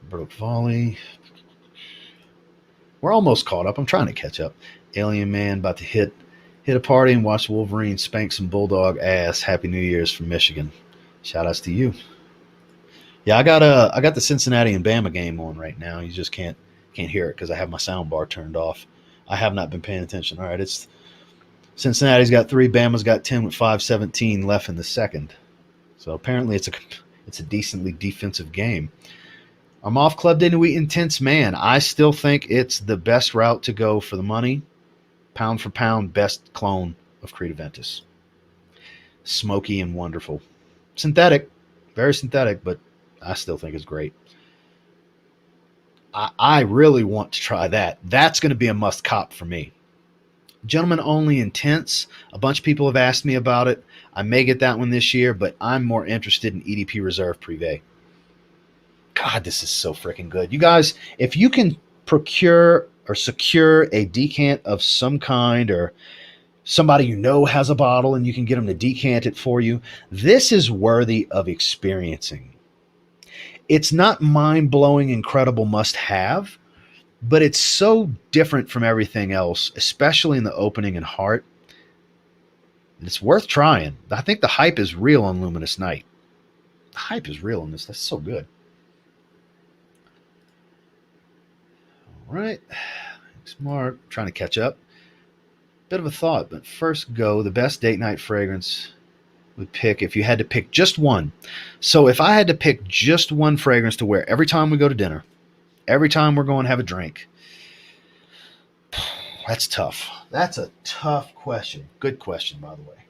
S1: Broke Volley. We're almost caught up. I'm trying to catch up. Alien Man about to hit a party and watch Wolverine spank some bulldog ass. Happy New Year's from Michigan. Shout outs to you. Yeah, I got the Cincinnati and Bama game on right now. You just can't hear it because I have my sound bar turned off. I have not been paying attention. All right, it's Cincinnati's got 3, Bama's got 10 with 5:17 left in the second. So apparently it's a decently defensive game. I'm off Club de Nuit Intense Man. I still think it's the best route to go for the money. Pound for pound, best clone of Creed Aventus. Smoky and wonderful. Synthetic, very synthetic, but I still think it's great. I really want to try that. That's going to be a must cop for me. Gentlemen Only Intense. A bunch of people have asked me about it. I may get that one this year, but I'm more interested in EDP Reserve Privé. God, this is so freaking good. You guys, if you can procure or secure a decant of some kind, or somebody you know has a bottle and you can get them to decant it for you, this is worthy of experiencing. It's not mind-blowing, incredible must-have, but it's so different from everything else, especially in the opening and heart. It's worth trying. I think the hype is real on Luminous Night. The hype is real on this. That's so good. All right. Thanks, Mark. Trying to catch up. Bit of a thought, but first go. The best date night fragrance would pick if you had to pick just one. So if I had to pick just one fragrance to wear every time we go to dinner, every time we're going to have a drink, that's tough. That's a tough question. Good question, by the way.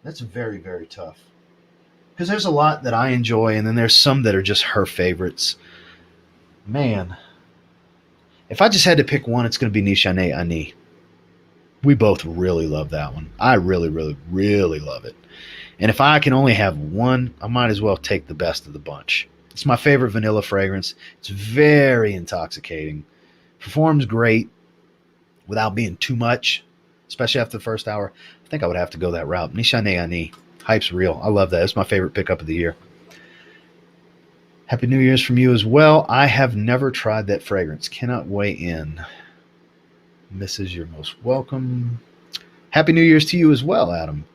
S1: That's very, very tough. Because there's a lot that I enjoy, and then there's some that are just her favorites. Man. If I just had to pick one, it's going to be Nishane Ani. We both really love that one. I really, really, really love it. And if I can only have one, I might as well take the best of the bunch. It's my favorite vanilla fragrance. It's very intoxicating. Performs great without being too much, especially after the first hour. I think I would have to go that route. Nishane Ani. Hype's real. I love that. It's my favorite pickup of the year. Happy New Year's from you as well. I have never tried that fragrance. Cannot weigh in. Mrs., you're most welcome. Happy New Year's to you as well, Adam.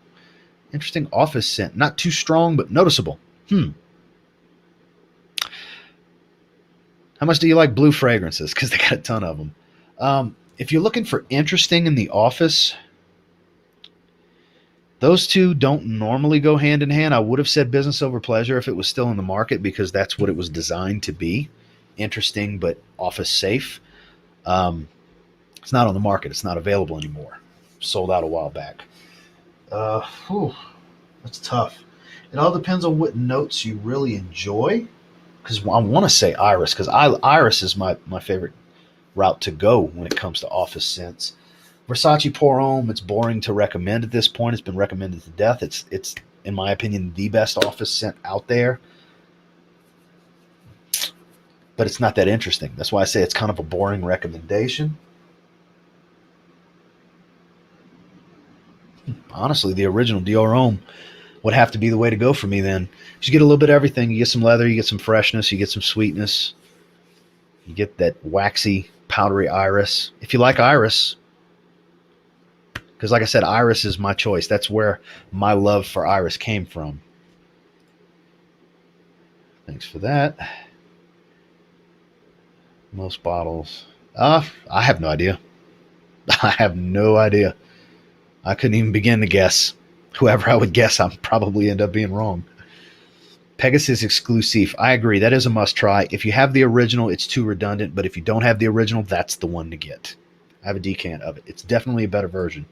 S1: Interesting office scent. Not too strong, but noticeable. How much do you like blue fragrances? Because they got a ton of them. If you're looking for interesting in the office, those two don't normally go hand in hand. I would have said business over pleasure if it was still in the market, because that's what it was designed to be. Interesting, but office safe. It's not on the market. It's not available anymore. Sold out a while back. That's tough. It all depends on what notes you really enjoy. Because I want to say iris, because iris is my favorite route to go when it comes to office scents. Versace Pour Homme, it's boring to recommend at this point. It's been recommended to death. It's in my opinion, the best office scent out there. But it's not that interesting. That's why I say it's kind of a boring recommendation. Honestly, the original Dior Homme would have to be the way to go for me then. You get a little bit of everything. You get some leather, you get some freshness, you get some sweetness. You get that waxy, powdery iris. If you like iris, because like I said, iris is my choice. That's where my love for iris came from. Thanks for that. Most bottles. I have no idea. I have no idea. I couldn't even begin to guess. Whoever I would guess, I'd probably end up being wrong. Pegasus exclusive. I agree. That is a must try. If you have the original, it's too redundant. But if you don't have the original, that's the one to get. I have a decant of it. It's definitely a better version.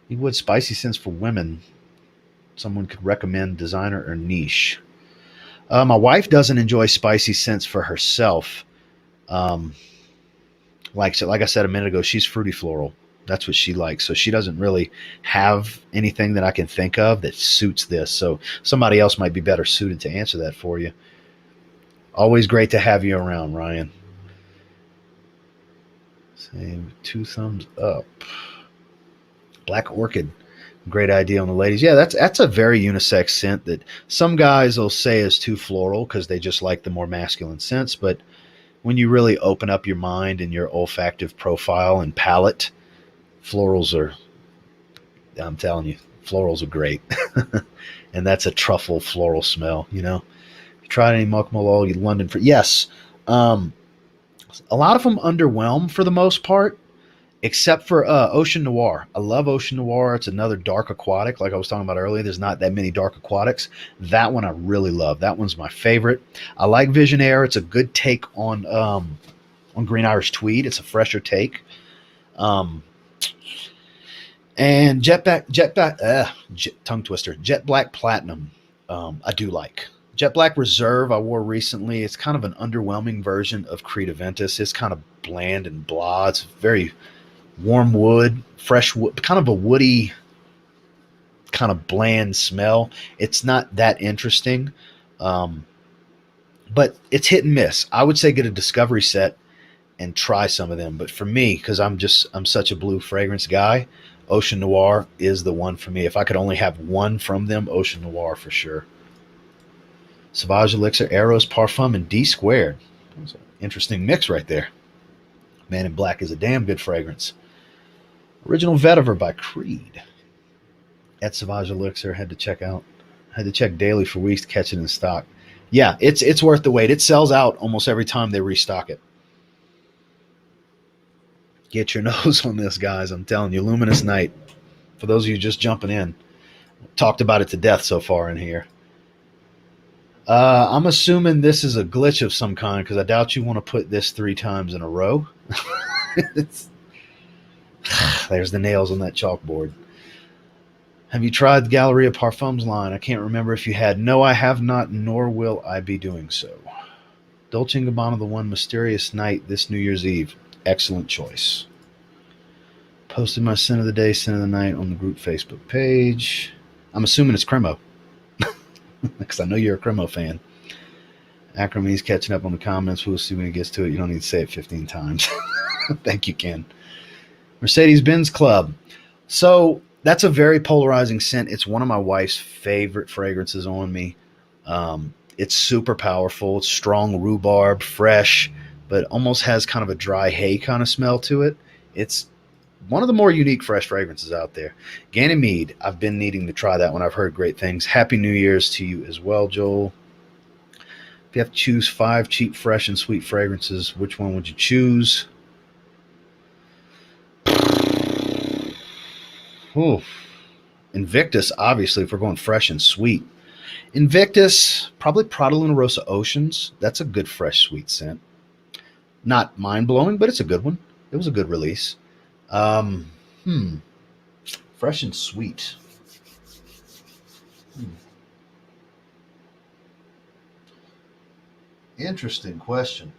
S1: You would spicy scents for women. Someone could recommend designer or niche. My wife doesn't enjoy spicy scents for herself. Like I said a minute ago, she's fruity floral. That's what she likes. So she doesn't really have anything that I can think of that suits this. So somebody else might be better suited to answer that for you. Always great to have you around, Ryan. Say 2 thumbs up. Black Orchid. Great idea on the ladies. Yeah, that's a very unisex scent that some guys will say is too floral because they just like the more masculine scents. But when you really open up your mind and your olfactive profile and palate, florals are, I'm telling you, florals are great. And that's a truffle floral smell, you know. You tried any Muckmalol, London for yes. A lot of them underwhelm for the most part, except for Ocean Noir. I love Ocean Noir. It's another dark aquatic, like I was talking about earlier. There's not that many dark aquatics. That one I really love. That one's my favorite. I like Visionaire. It's a good take on Green Irish Tweed. It's a fresher take. And Jet Black Platinum, I do like. Jet Black Reserve I wore recently. It's kind of an underwhelming version of Creed Aventus. It's kind of bland and blah. It's very warm wood, fresh wood, kind of a woody, kind of bland smell. It's not that interesting, but it's hit and miss. I would say get a discovery set and try some of them. But for me, because I'm such a blue fragrance guy, Ocean Noir is the one for me. If I could only have one from them, Ocean Noir for sure. Sauvage Elixir, Arrows, Parfum, and D Squared. That's an interesting mix right there. Man in Black is a damn good fragrance. Original Vetiver by Creed. At Sauvage Elixir, had to check daily for weeks to catch it in stock. Yeah, it's worth the wait. It sells out almost every time they restock it. Get your nose on this, guys. I'm telling you, Luminous Night. For those of you just jumping in, talked about it to death so far in here. I'm assuming this is a glitch of some kind because I doubt you want to put this 3 times in a row. There's the nails on that chalkboard. Have you tried the Galleria Parfums line? I can't remember if you had. No, I have not, nor will I be doing so. Dolce Gabbana, the one Mysterious Night this New Year's Eve. Excellent choice. Posted my scent of the day, scent of the night on the group Facebook page. I'm assuming it's Cremo. Because I know you're a Cremo fan. Acrome's catching up on the comments. We'll see when he gets to it. You don't need to say it 15 times. Thank you, Ken. Mercedes-Benz Club. So that's a very polarizing scent. It's one of my wife's favorite fragrances on me. It's super powerful. It's strong rhubarb, fresh, but almost has kind of a dry hay kind of smell to it. It's one of the more unique fresh fragrances out there. Ganymede, I've been needing to try that one. I've heard great things. Happy New Year's to you as well, Joel. If you have to choose 5 cheap, fresh, and sweet fragrances, which one would you choose? Ooh. Invictus, obviously, if we're going fresh and sweet. Invictus, probably Prada Luna Rosa Oceans. That's a good, fresh, sweet scent. Not mind-blowing, but it's a good one. It was a good release. Fresh and sweet. Interesting question.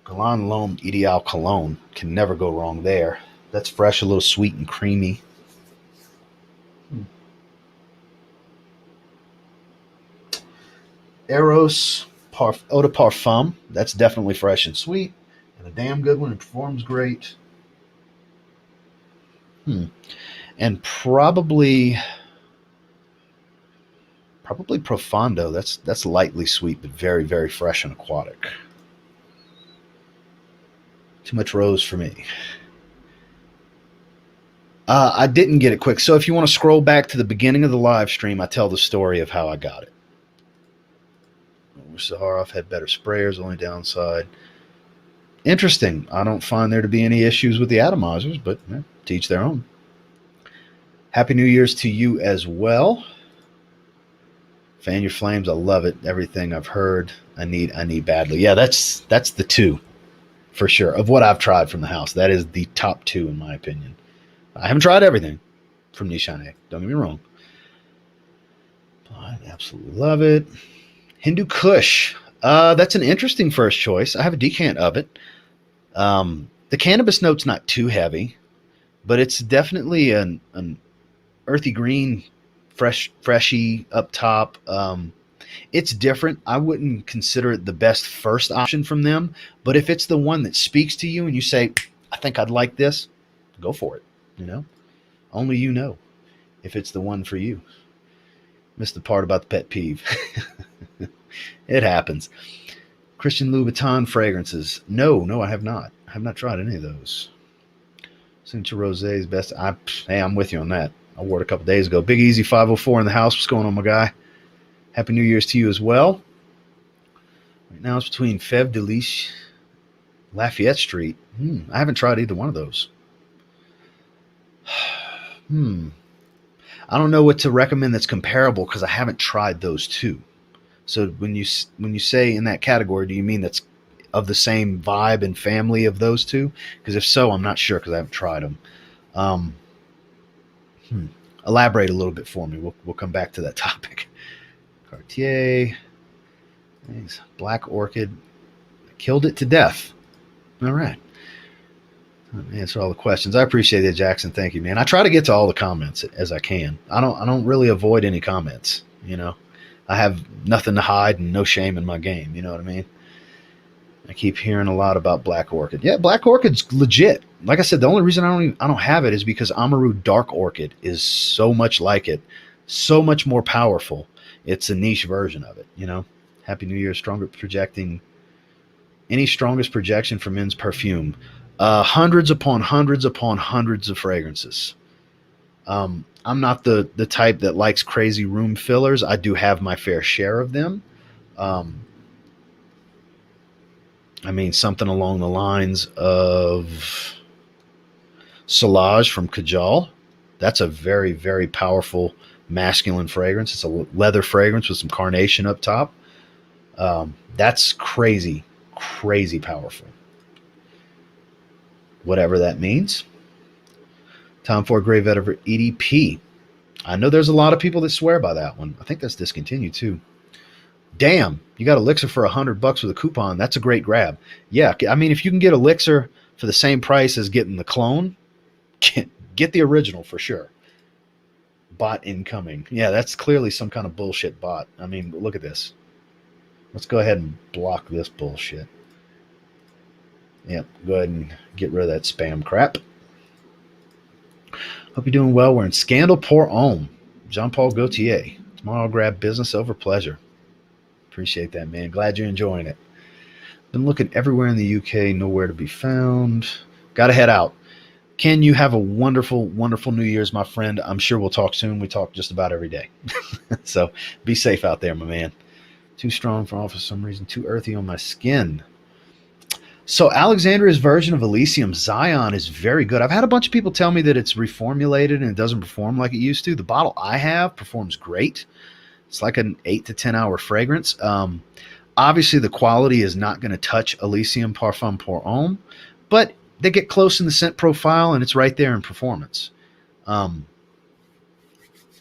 S1: Guerlain L'Homme Ideal Cologne. Can never go wrong there. That's fresh, a little sweet and creamy. Eros Eau de Parfum. That's definitely fresh and sweet. And a damn good one. It performs great. And probably Profondo. That's lightly sweet, but very, very fresh and aquatic. Too much rose for me. I didn't get it quick. So if you want to scroll back to the beginning of the live stream, I tell the story of how I got it. Zaharoff had better sprayers, only downside. Interesting. I don't find there to be any issues with the atomizers, but to each their own. Happy New Year's to you as well. Fan your flames. I love it. Everything I've heard, I need badly. Yeah, that's the two for sure of what I've tried from the house. That is the top two in my opinion. I haven't tried everything from Nishane. Don't get me wrong. I absolutely love it. Hindu Kush. That's an interesting first choice. I have a decant of it. The cannabis note's not too heavy, but it's definitely an earthy green, freshy up top. It's different. I wouldn't consider it the best first option from them, but if it's the one that speaks to you and you say, I think I'd like this, go for it. Only you know if it's the one for you. Missed the part about the pet peeve. It happens. Christian Louboutin fragrances. No, I have not. I have not tried any of those. Signature Rosé's best. Hey, I'm with you on that. I wore it a couple days ago. Big Easy 504 in the house. What's going on, my guy? Happy New Year's to you as well. Right now it's between Fève de Liche, Lafayette Street. I haven't tried either one of those. I don't know what to recommend that's comparable because I haven't tried those two. So when you say in that category, do you mean that's of the same vibe and family of those two? Because if so, I'm not sure because I haven't tried them. Elaborate a little bit for me. We'll come back to that topic. Cartier. Thanks. Black Orchid. Killed it to death. All right. Answer all the questions. I appreciate it, Jackson. Thank you, man. I try to get to all the comments as I can. I don't really avoid any comments. I have nothing to hide and no shame in my game. You know what I mean? I keep hearing a lot about Black Orchid. Yeah, Black Orchid's legit. Like I said, the only reason I don't have it is because Amaru Dark Orchid is so much like it, so much more powerful. It's a niche version of it. Happy New Year. Strongest projection for men's perfume. Hundreds upon hundreds upon hundreds of fragrances. I'm not the type that likes crazy room fillers. I do have my fair share of them. Something along the lines of Soulage from Kajal. That's a very, very powerful masculine fragrance. It's a leather fragrance with some carnation up top. That's crazy, crazy powerful. Whatever that means. Tom Ford Grey Vetiver EDP. I know there's a lot of people that swear by that one. I think that's discontinued too. Damn, you got Elixir for $100 with a coupon. That's a great grab. Yeah, if you can get Elixir for the same price as getting the clone, get the original for sure. Bot incoming. Yeah, that's clearly some kind of bullshit bot. Look at this. Let's go ahead and block this bullshit. Yep, go ahead and get rid of that spam crap. Hope you're doing well. We're in Scandal Pour Homme. Jean-Paul Gaultier. Tomorrow I'll grab business over pleasure. Appreciate that, man. Glad you're enjoying it. Been looking everywhere in the UK, nowhere to be found. Got to head out. Ken, you have a wonderful, wonderful New Year's, my friend. I'm sure we'll talk soon. We talk just about every day. So be safe out there, my man. Too strong for some reason. Too earthy on my skin. So Alexandria's version of Elysium Zion is very good. I've had a bunch of people tell me that it's reformulated and it doesn't perform like it used to. The bottle I have performs great. It's like an 8 to 10 hour fragrance. Obviously, the quality is not going to touch Elysium Parfum Pour Homme, but they get close in the scent profile and it's right there in performance.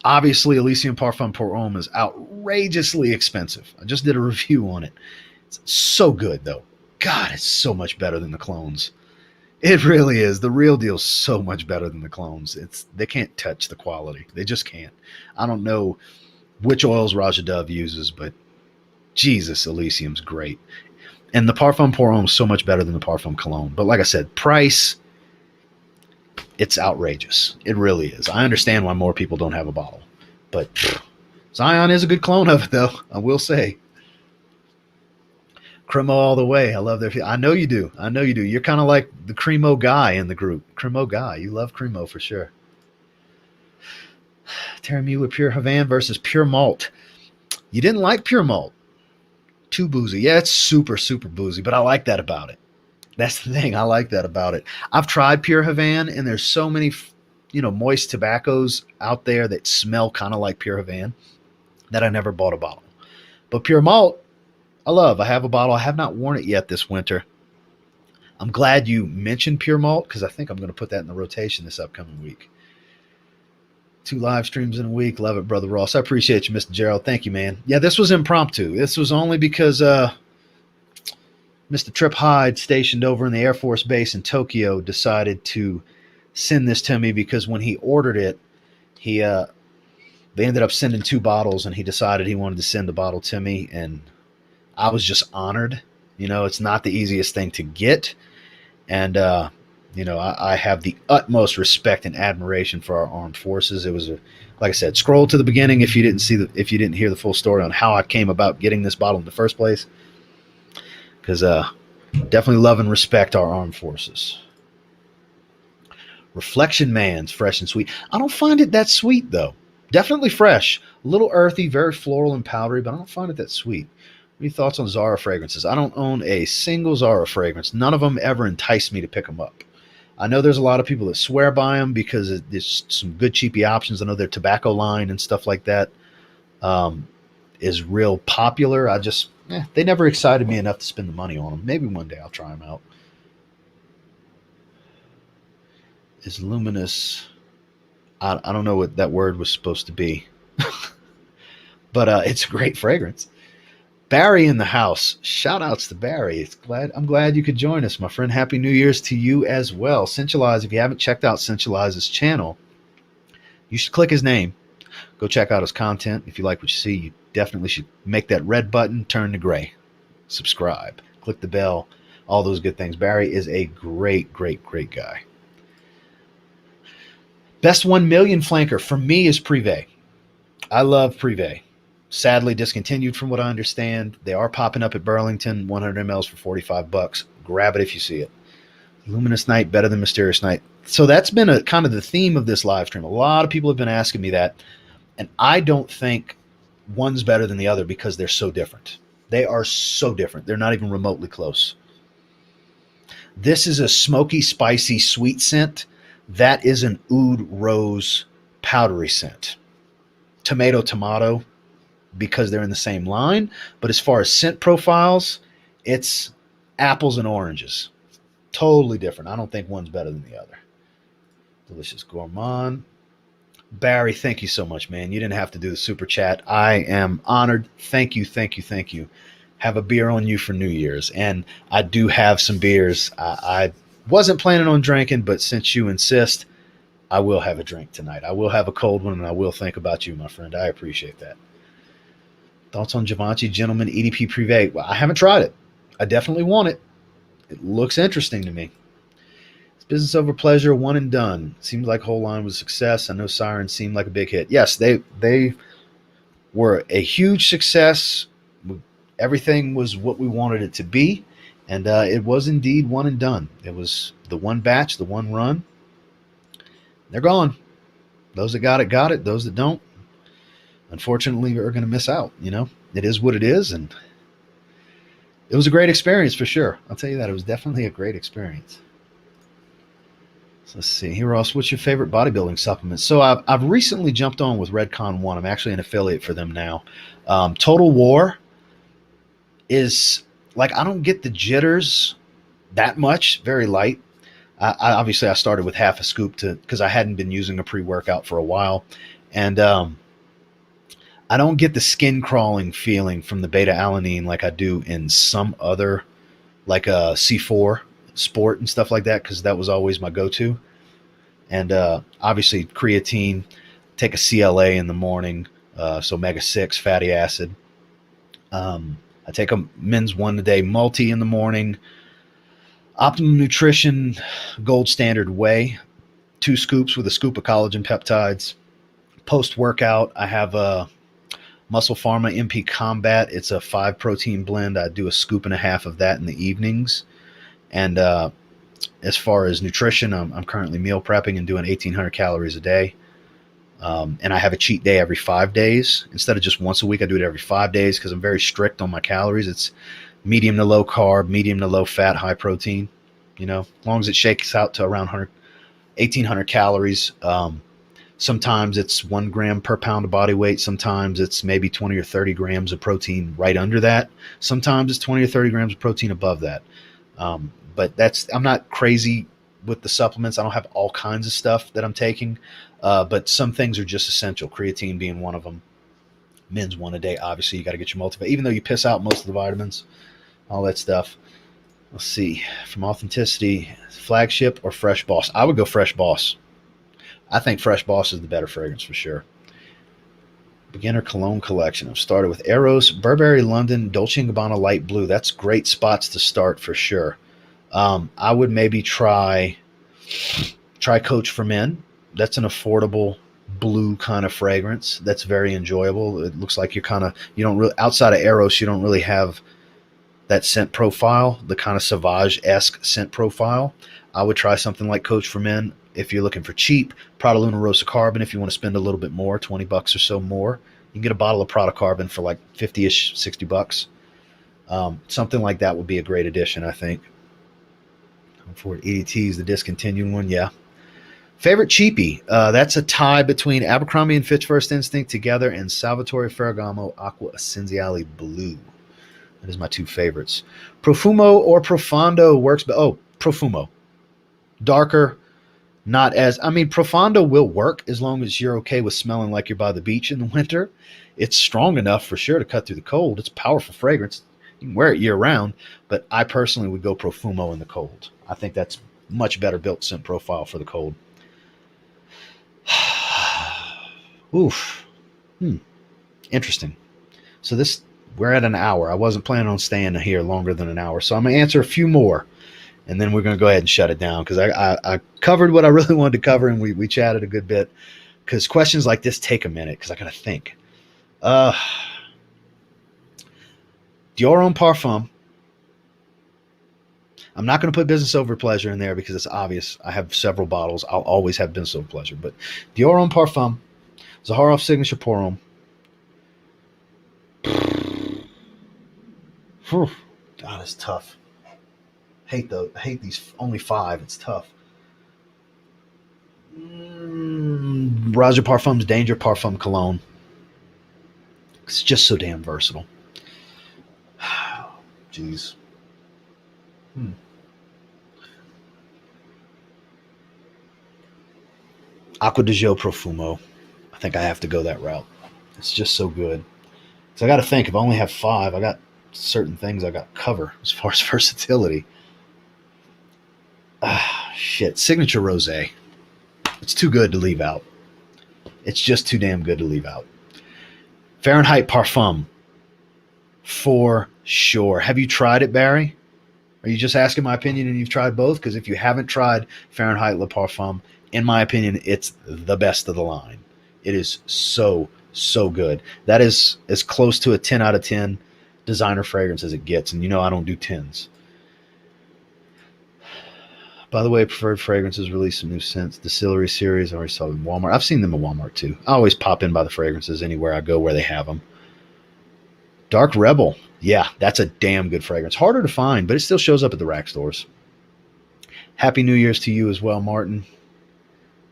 S1: Obviously, Elysium Parfum Pour Homme is outrageously expensive. I just did a review on it. It's so good, though. God, it's so much better than the clones. It really is. The real deal is so much better than the clones. They can't touch the quality. They just can't. I don't know which oils Raja Dove uses, but Jesus, Elysium's great. And the Parfum Pour Homme is so much better than the Parfum Cologne. But like I said, price, it's outrageous. It really is. I understand why more people don't have a bottle. But Zion is a good clone of it, though, I will say. Cremo all the way. I love their. I know you do. I know you do. You're kind of like the Cremo guy in the group. Cremo guy. You love Cremo for sure. Terry Mueller Pure Havana versus Pure Malt. You didn't like Pure Malt. Too boozy. Yeah, it's super, super boozy, but I like that about it. That's the thing. I like that about it. I've tried Pure Havana, and there's so many, moist tobaccos out there that smell kind of like Pure Havana. that I never bought a bottle. But Pure Malt, I love. I have a bottle. I have not worn it yet this winter. I'm glad you mentioned Pure Malt because I think I'm going to put that in the rotation this upcoming week. 2 live streams in a week. Love it, Brother Ross. I appreciate you, Mr. Gerald. Thank you, man. Yeah, this was impromptu. This was only because Mr. Trip Hyde, stationed over in the Air Force Base in Tokyo, decided to send this to me because when he ordered it, they ended up sending 2 bottles, and he decided he wanted to send a bottle to me, and I was just honored. It's not the easiest thing to get, and I have the utmost respect and admiration for our armed forces. It was like I said, scroll to the beginning if you didn't hear the full story on how I came about getting this bottle in the first place. Because definitely love and respect our armed forces. Reflection Man's fresh and sweet. I don't find it that sweet though. Definitely fresh, a little earthy, very floral and powdery, but I don't find it that sweet. What are your thoughts on Zara fragrances? I don't own a single Zara fragrance. None of them ever enticed me to pick them up. I know there's a lot of people that swear by them because there's some good cheapy options. I know their tobacco line and stuff like that is real popular. They never excited me enough to spend the money on them. Maybe one day I'll try them out. Is Luminous... I don't know what that word was supposed to be. But it's a great fragrance. Barry in the house. Shout outs to Barry. I'm glad you could join us, my friend. Happy New Year's to you as well. Sensualize, if you haven't checked out Sensualize's channel, you should click his name. Go check out his content. If you like what you see, you definitely should make that red button turn to gray. Subscribe. Click the bell. All those good things. Barry is a great, great, great guy. Best 1 million flanker for me is Privé. I love Privé. Sadly discontinued from what I understand. They are popping up at Burlington, 100 mLs for $45. Grab it if you see it. Luminous Night better than Mysterious Night. So that's been a kind of the theme of this live stream. A lot of people have been asking me that, and I don't think one's better than the other because they're so different. They are so different. They're not even remotely close. This is a smoky, spicy, sweet scent. That is an oud rose powdery scent. Tomato, because they're in the same line. But as far as scent profiles, it's apples and oranges. Totally different. I don't think one's better than the other. Delicious Gourmand. Barry, thank you so much, man. You didn't have to do the super chat. I am honored. Thank you, thank you, thank you. Have a beer on you for New Year's. And I do have some beers. I wasn't planning on drinking, but since you insist, I will have a drink tonight. I will have a cold one, and I will think about you, my friend. I appreciate that. Thoughts on Givenchy Gentleman EDP Privé? Well, I haven't tried it. I definitely want it. It looks interesting to me. It's business over pleasure, one and done. Seems like whole line was a success. I know Siren seemed like a big hit. Yes, they were a huge success. Everything was what we wanted it to be, and it was indeed one and done. It was the one batch, the one run. They're gone. Those that got it. Those that don't, unfortunately, are going to miss out. It is what it is, and it was a great experience for sure. I'll tell you that. It was definitely a great experience. So let's see. Here, Ross, what's your favorite bodybuilding supplement? So I've recently jumped on with Redcon One. I'm actually an affiliate for them now. Total War is like, I don't get the jitters that much. Very light. Obviously, I started with half a scoop because I hadn't been using a pre-workout for a while. And I don't get the skin crawling feeling from the beta-alanine like I do in some other, like a C4 Sport and stuff like that, because that was always my go-to. And obviously, creatine, take a CLA in the morning, so omega-6 fatty acid. I take a men's 1 a day multi in the morning. Optimum Nutrition Gold Standard Whey, 2 scoops with a scoop of collagen peptides. Post-workout, I have a Muscle Pharma MP Combat. It's a 5 protein blend. I do a scoop and a half of that in the evenings. And as far as nutrition, I'm currently meal prepping and doing 1,800 calories a day. And I have a cheat day every 5 days. Instead of just once a week, I do it every 5 days because I'm very strict on my calories. It's medium to low carb, medium to low fat, high protein. As long as it shakes out to around 1,800 calories. Sometimes it's 1 gram per pound of body weight. Sometimes it's maybe 20 or 30 grams of protein right under that. Sometimes it's 20 or 30 grams of protein above that. But I'm not crazy with the supplements. I don't have all kinds of stuff that I'm taking, but some things are just essential. Creatine being one of them. Men's 1 a day. Obviously, you got to get your multivitamin, even though you piss out most of the vitamins, all that stuff. Let's see. From Authenticity, Flagship or Fresh Boss? I would go Fresh Boss. I think Fresh Boss is the better fragrance for sure. Beginner Cologne Collection. I've started with Eros, Burberry London, Dolce & Gabbana Light Blue. That's great spots to start for sure. I would maybe try Coach for Men. That's an affordable blue kind of fragrance. That's very enjoyable. It looks like you don't really, outside of Eros, you don't really have that scent profile, the kind of Sauvage-esque scent profile. I would try something like Coach for Men. If you're looking for cheap, Prada Luna Rosa Carbon, if you want to spend a little bit more, $20 or so more, you can get a bottle of Prada Carbon for like 50-ish, $60. Something like that would be a great addition, I think. For EDTs, the discontinued one, yeah. Favorite cheapie? That's a tie between Abercrombie and Fitch First Instinct Together and Salvatore Ferragamo Acqua Essenziale Blue. That is my 2 favorites. Profumo or Profondo works, but Profumo. Darker, not as, Profondo will work as long as you're okay with smelling like you're by the beach in the winter. It's strong enough for sure to cut through the cold. It's a powerful fragrance. You can wear it year round, but I personally would go Profumo in the cold. I think that's much better built scent profile for the cold. Oof. Interesting. So we're at an hour. I wasn't planning on staying here longer than an hour, so I'm going to answer a few more, and then we're going to go ahead and shut it down because I covered what I really wanted to cover, and we chatted a good bit because questions like this take a minute because I got to think. Dior Homme Parfum. I'm not going to put Business Over Pleasure in there because it's obvious. I have several bottles. I'll always have Business Over Pleasure. But Dior Homme Parfum, Zaharoff Signature Pour Homme. God, it's tough. I hate these only 5. It's tough. Roger Parfum's Danger Parfum Cologne. It's just so damn versatile. Jeez. Acqua di Gio Profumo. I think I have to go that route. It's just so good. So I got to think, if I only have 5, I got certain things I got to cover as far as versatility. Shit. Signature Rosé. It's too good to leave out. It's just too damn good to leave out. Fahrenheit Parfum. For sure. Have you tried it, Barry? Are you just asking my opinion and you've tried both? Because if you haven't tried Fahrenheit Le Parfum, in my opinion, it's the best of the line. It is so, so good. That is as close to a 10 out of 10 designer fragrance as it gets. And I don't do 10s. By the way, Preferred Fragrances released some new scents. Distillery series, I already saw them in Walmart. I've seen them at Walmart too. I always pop in by the fragrances anywhere I go where they have them. Dark Rebel. Yeah, that's a damn good fragrance. Harder to find, but it still shows up at the rack stores. Happy New Year's to you as well, Martin.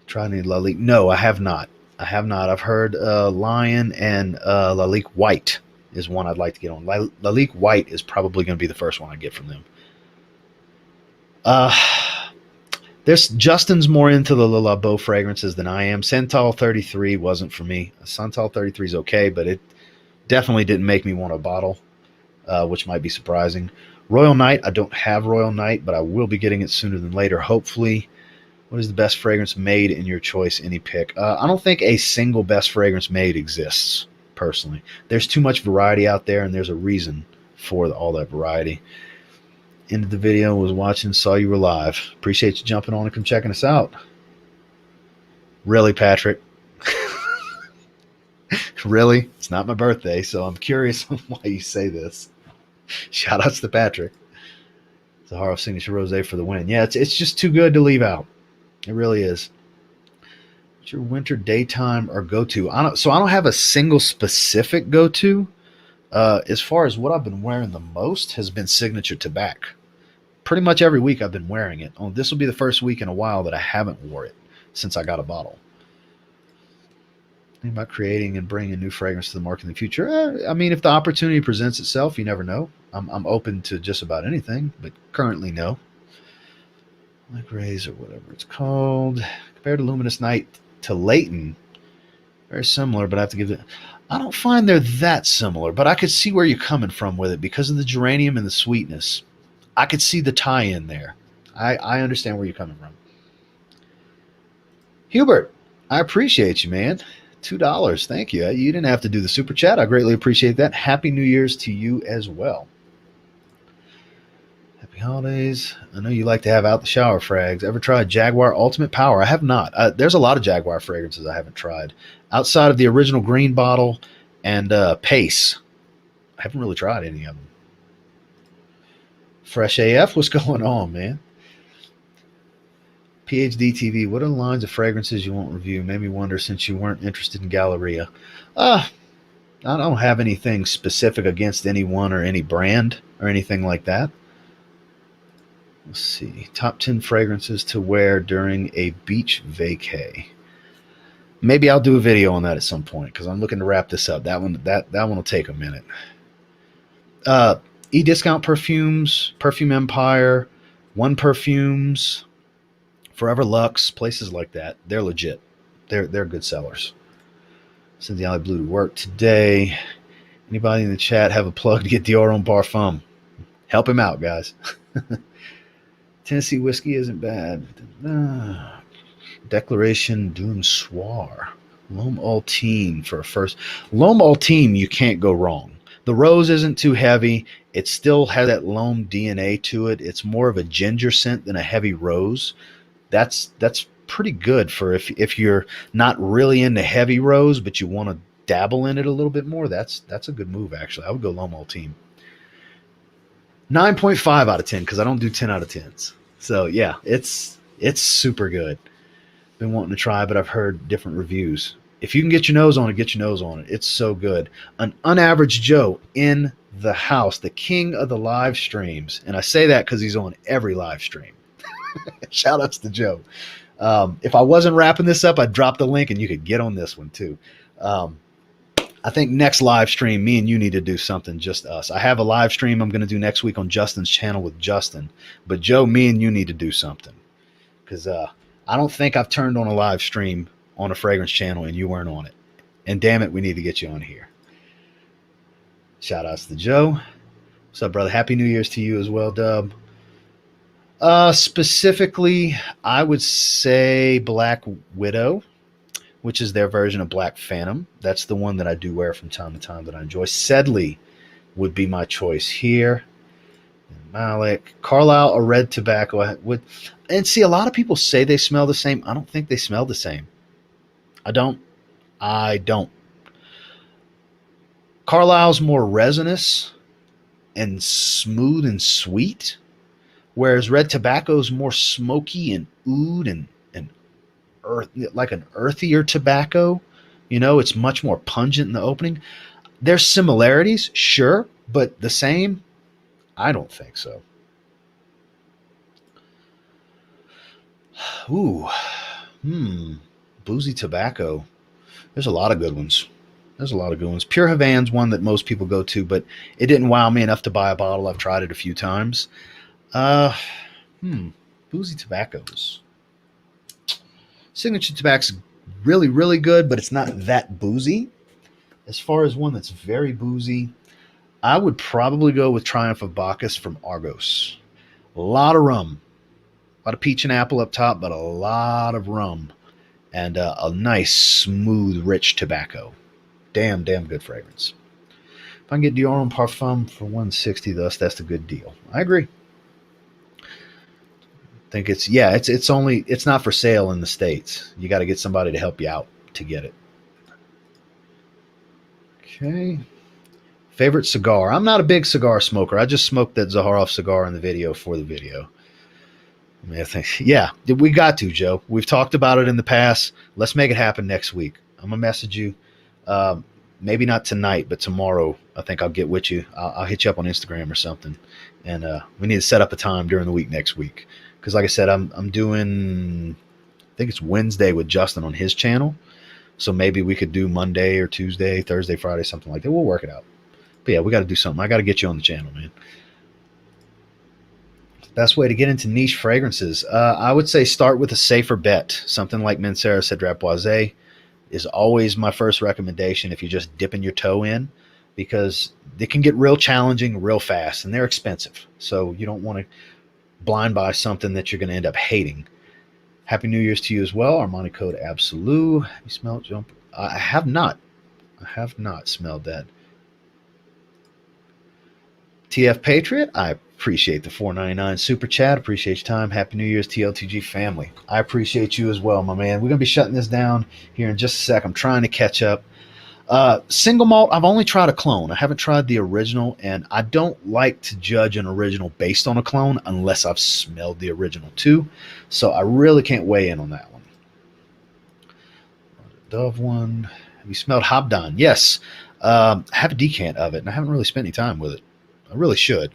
S1: Tried any Lalique? No, I have not. I've heard Lion and Lalique White is one I'd like to get on. Lalique White is probably going to be the first one I get from them. There's Justin's more into the Le Labo fragrances than I am. Santal 33 wasn't for me. Santal 33 is okay, but it definitely didn't make me want a bottle, which might be surprising. Royal Night, I don't have Royal Night, but I will be getting it sooner than later, hopefully. What is the best fragrance made in your choice? Any pick? I don't think a single best fragrance made exists, personally. There's too much variety out there, and there's a reason for all that variety. Ended the video, was watching, saw you were live. Appreciate you jumping on and come checking us out. Really, Patrick? Really? It's not my birthday, so I'm curious on why you say this. Shout outs to Patrick. Zaharoff Signature Rosé for the win. Yeah, it's just too good to leave out. It really is. What's your winter daytime or go-to? I don't have a single specific go-to. As far as what I've been wearing the most has been Signature Tobacco. Pretty much every week I've been wearing it. This will be the first week in a while that I haven't wore it since I got a bottle. About creating and bringing new fragrance to the market in the future. I mean, if the opportunity presents itself, you never know. I'm open to just about anything, but currently no. Like Rays or whatever it's called. Compared to Luminous Night to Leighton, very similar, but I have to give it. I don't find they're that similar, but I could see where you're coming from with it because of the geranium and the sweetness. I could see the tie-in there. I understand where you're coming from. Hubert, I appreciate you, man. $2. Thank you. You didn't have to do the super chat. I greatly appreciate that. Happy New Year's to you as well. Happy holidays. I know you like to have out the shower frags. Ever tried Jaguar Ultimate Power? I have not. There's a lot of Jaguar fragrances I haven't tried. Outside of the original green bottle and Pace, I haven't really tried any of them. Fresh AF, what's going on, man? PhD TV, what are the lines of fragrances you won't review? Made me wonder since you weren't interested in Galleria. I don't have anything specific against anyone or any brand or anything like that. Let's see. Top 10 fragrances to wear during a beach vacay. Maybe I'll do a video on that at some point because I'm looking to wrap this up. That one will take a minute. E-Discount Perfumes, Perfume Empire, One Perfumes, Forever Luxe, places like that. They're legit. They're good sellers. Send the Alley Blue to work today. Anybody in the chat have a plug to get Dior on Parfum? Help him out, guys. Tennessee whiskey isn't bad. Declaration d'un Soir. L'Homme Ultime for a first. L'Homme Ultime, you can't go wrong. The rose isn't too heavy. It still has that L'Homme DNA to it. It's more of a ginger scent than a heavy rose. That's pretty good for if you're not really into heavy rose, but you want to dabble in it a little bit more. That's a good move, actually. I would go L'Homme Ultime. 9.5 out of 10 because I don't do 10 out of 10s. So yeah, it's super good. Been wanting to try, but I've heard different reviews. If you can get your nose on it, get your nose on it. It's so good. An unaverage Joe in the house, the king of the live streams, and I say that because he's on every live stream. Shout outs to Joe. If I wasn't wrapping this up, I'd drop the link and you could get on this one too. I think next live stream, me and you need to do something, just us. I have a live stream I'm going to do next week on Justin's channel with Justin. But Joe, me and you need to do something. Because I don't think I've turned on a live stream on a fragrance channel and you weren't on it. And damn it, we need to get you on here. Shout outs to Joe. What's up, brother? Happy New Year's to you as well, Dub. Specifically, I would say Black Widow, which is their version of Black Phantom. That's the one that I do wear from time to time that I enjoy. Sedley would be my choice here. Malik. Carlisle or Red Tobacco. And see, a lot of people say they smell the same. I don't think they smell the same. I don't. Carlisle's more resinous and smooth and sweet, whereas Red Tobacco's more smoky and oud and earth, like an earthier tobacco. You know, it's much more pungent in the opening. There's similarities, sure, but the same, I don't think so. Ooh, boozy tobacco. There's a lot of good ones. Pure Havan's one that most people go to, but it didn't wow me enough to buy a bottle. I've tried it a few times. Boozy tobaccos. Signature Tobacco's really, really good, but it's not that boozy. As far as one that's very boozy, I would probably go with Triumph of Bacchus from Argos. A lot of rum. A lot of peach and apple up top, but a lot of rum. And a nice, smooth, rich tobacco. Damn good fragrance. If I can get Dior on Parfum for $160, thus, that's a good deal. I agree. Think it's not for sale in the States. You got to get somebody to help you out to get it. Okay. Favorite cigar. I'm not a big cigar smoker. I just smoked that Zaharoff cigar in the video for the video. I mean, I think, yeah, we got to, Joe. We've talked about it in the past. Let's make it happen next week. I'm going to message you. Maybe not tonight, but tomorrow I think I'll get with you. I'll hit you up on Instagram or something. And we need to set up a time during the week next week. Because like I said, I'm doing, I think it's Wednesday with Justin on his channel. So maybe we could do Monday or Tuesday, Thursday, Friday, something like that. We'll work it out. But yeah, we got to do something. I got to get you on the channel, man. Best way to get into niche fragrances. I would say start with a safer bet. Something like Mancera Cedrat Boisé is always my first recommendation if you're just dipping your toe in, because they can get real challenging real fast and they're expensive. So you don't want to blind buy something that you're going to end up hating. Happy New Year's to you as well. Armani Code Absolute. You smell it, Jump? I have not. I have not smelled that. TF Patriot, I appreciate the $4.99 super chat. Appreciate your time. Happy New Year's, TLTG family. I appreciate you as well, my man. We're going to be shutting this down here in just a sec. I'm trying to catch up. Single malt, I've only tried a clone. I haven't tried the original, and I don't like to judge an original based on a clone unless I've smelled the original too. So I really can't weigh in on that one. Dove one. Have you smelled Hobdon? Yes. I have a decant of it, and I haven't really spent any time with it. I really should.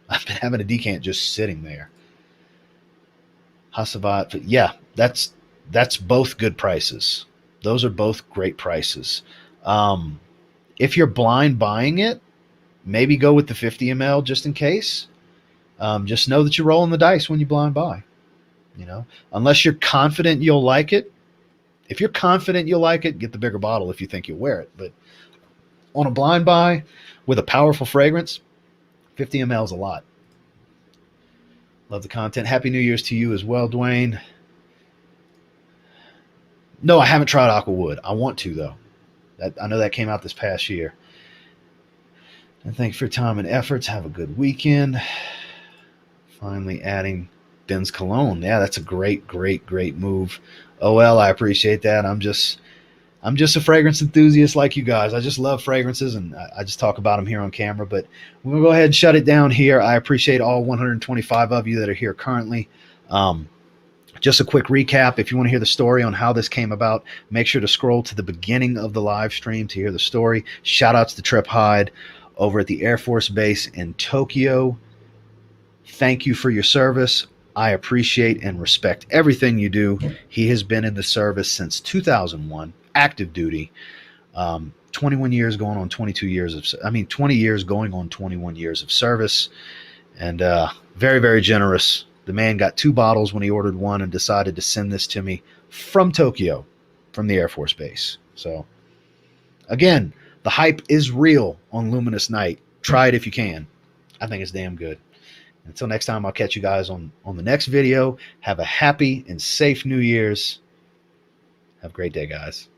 S1: I've been having a decant just sitting there. Hasavat, but yeah, that's both good prices. Those are both great prices. If you're blind buying it, maybe go with the 50 ml just in case. Just know that you're rolling the dice when you blind buy. You know, unless you're confident you'll like it. If you're confident you'll like it, get the bigger bottle if you think you'll wear it. But on a blind buy with a powerful fragrance, 50 ml is a lot. Love the content. Happy New Year's to you as well, Dwayne. No, I haven't tried Aqua Wood. I want to, though. I know that came out this past year. And thanks for your time and efforts. Have a good weekend. Finally adding Ben's Cologne. Yeah, that's a great, great, great move. OL, I appreciate that. I'm just a fragrance enthusiast like you guys. I just love fragrances, and I just talk about them here on camera. But we're going to go ahead and shut it down here. I appreciate all 125 of you that are here currently. Just a quick recap. If you want to hear the story on how this came about, make sure to scroll to the beginning of the live stream to hear the story. Shout outs to Trip Hyde over at the Air Force Base in Tokyo. Thank you for your service. I appreciate and respect everything you do. He has been in the service since 2001, active duty. 21 years going on 22 years of, 20 years going on 21 years of service. And very, very generous. The man got 2 bottles when he ordered one and decided to send this to me from Tokyo, from the Air Force Base. So, again, the hype is real on Luminous Night. Try it if you can. I think it's damn good. Until next time, I'll catch you guys on the next video. Have a happy and safe New Year's. Have a great day, guys.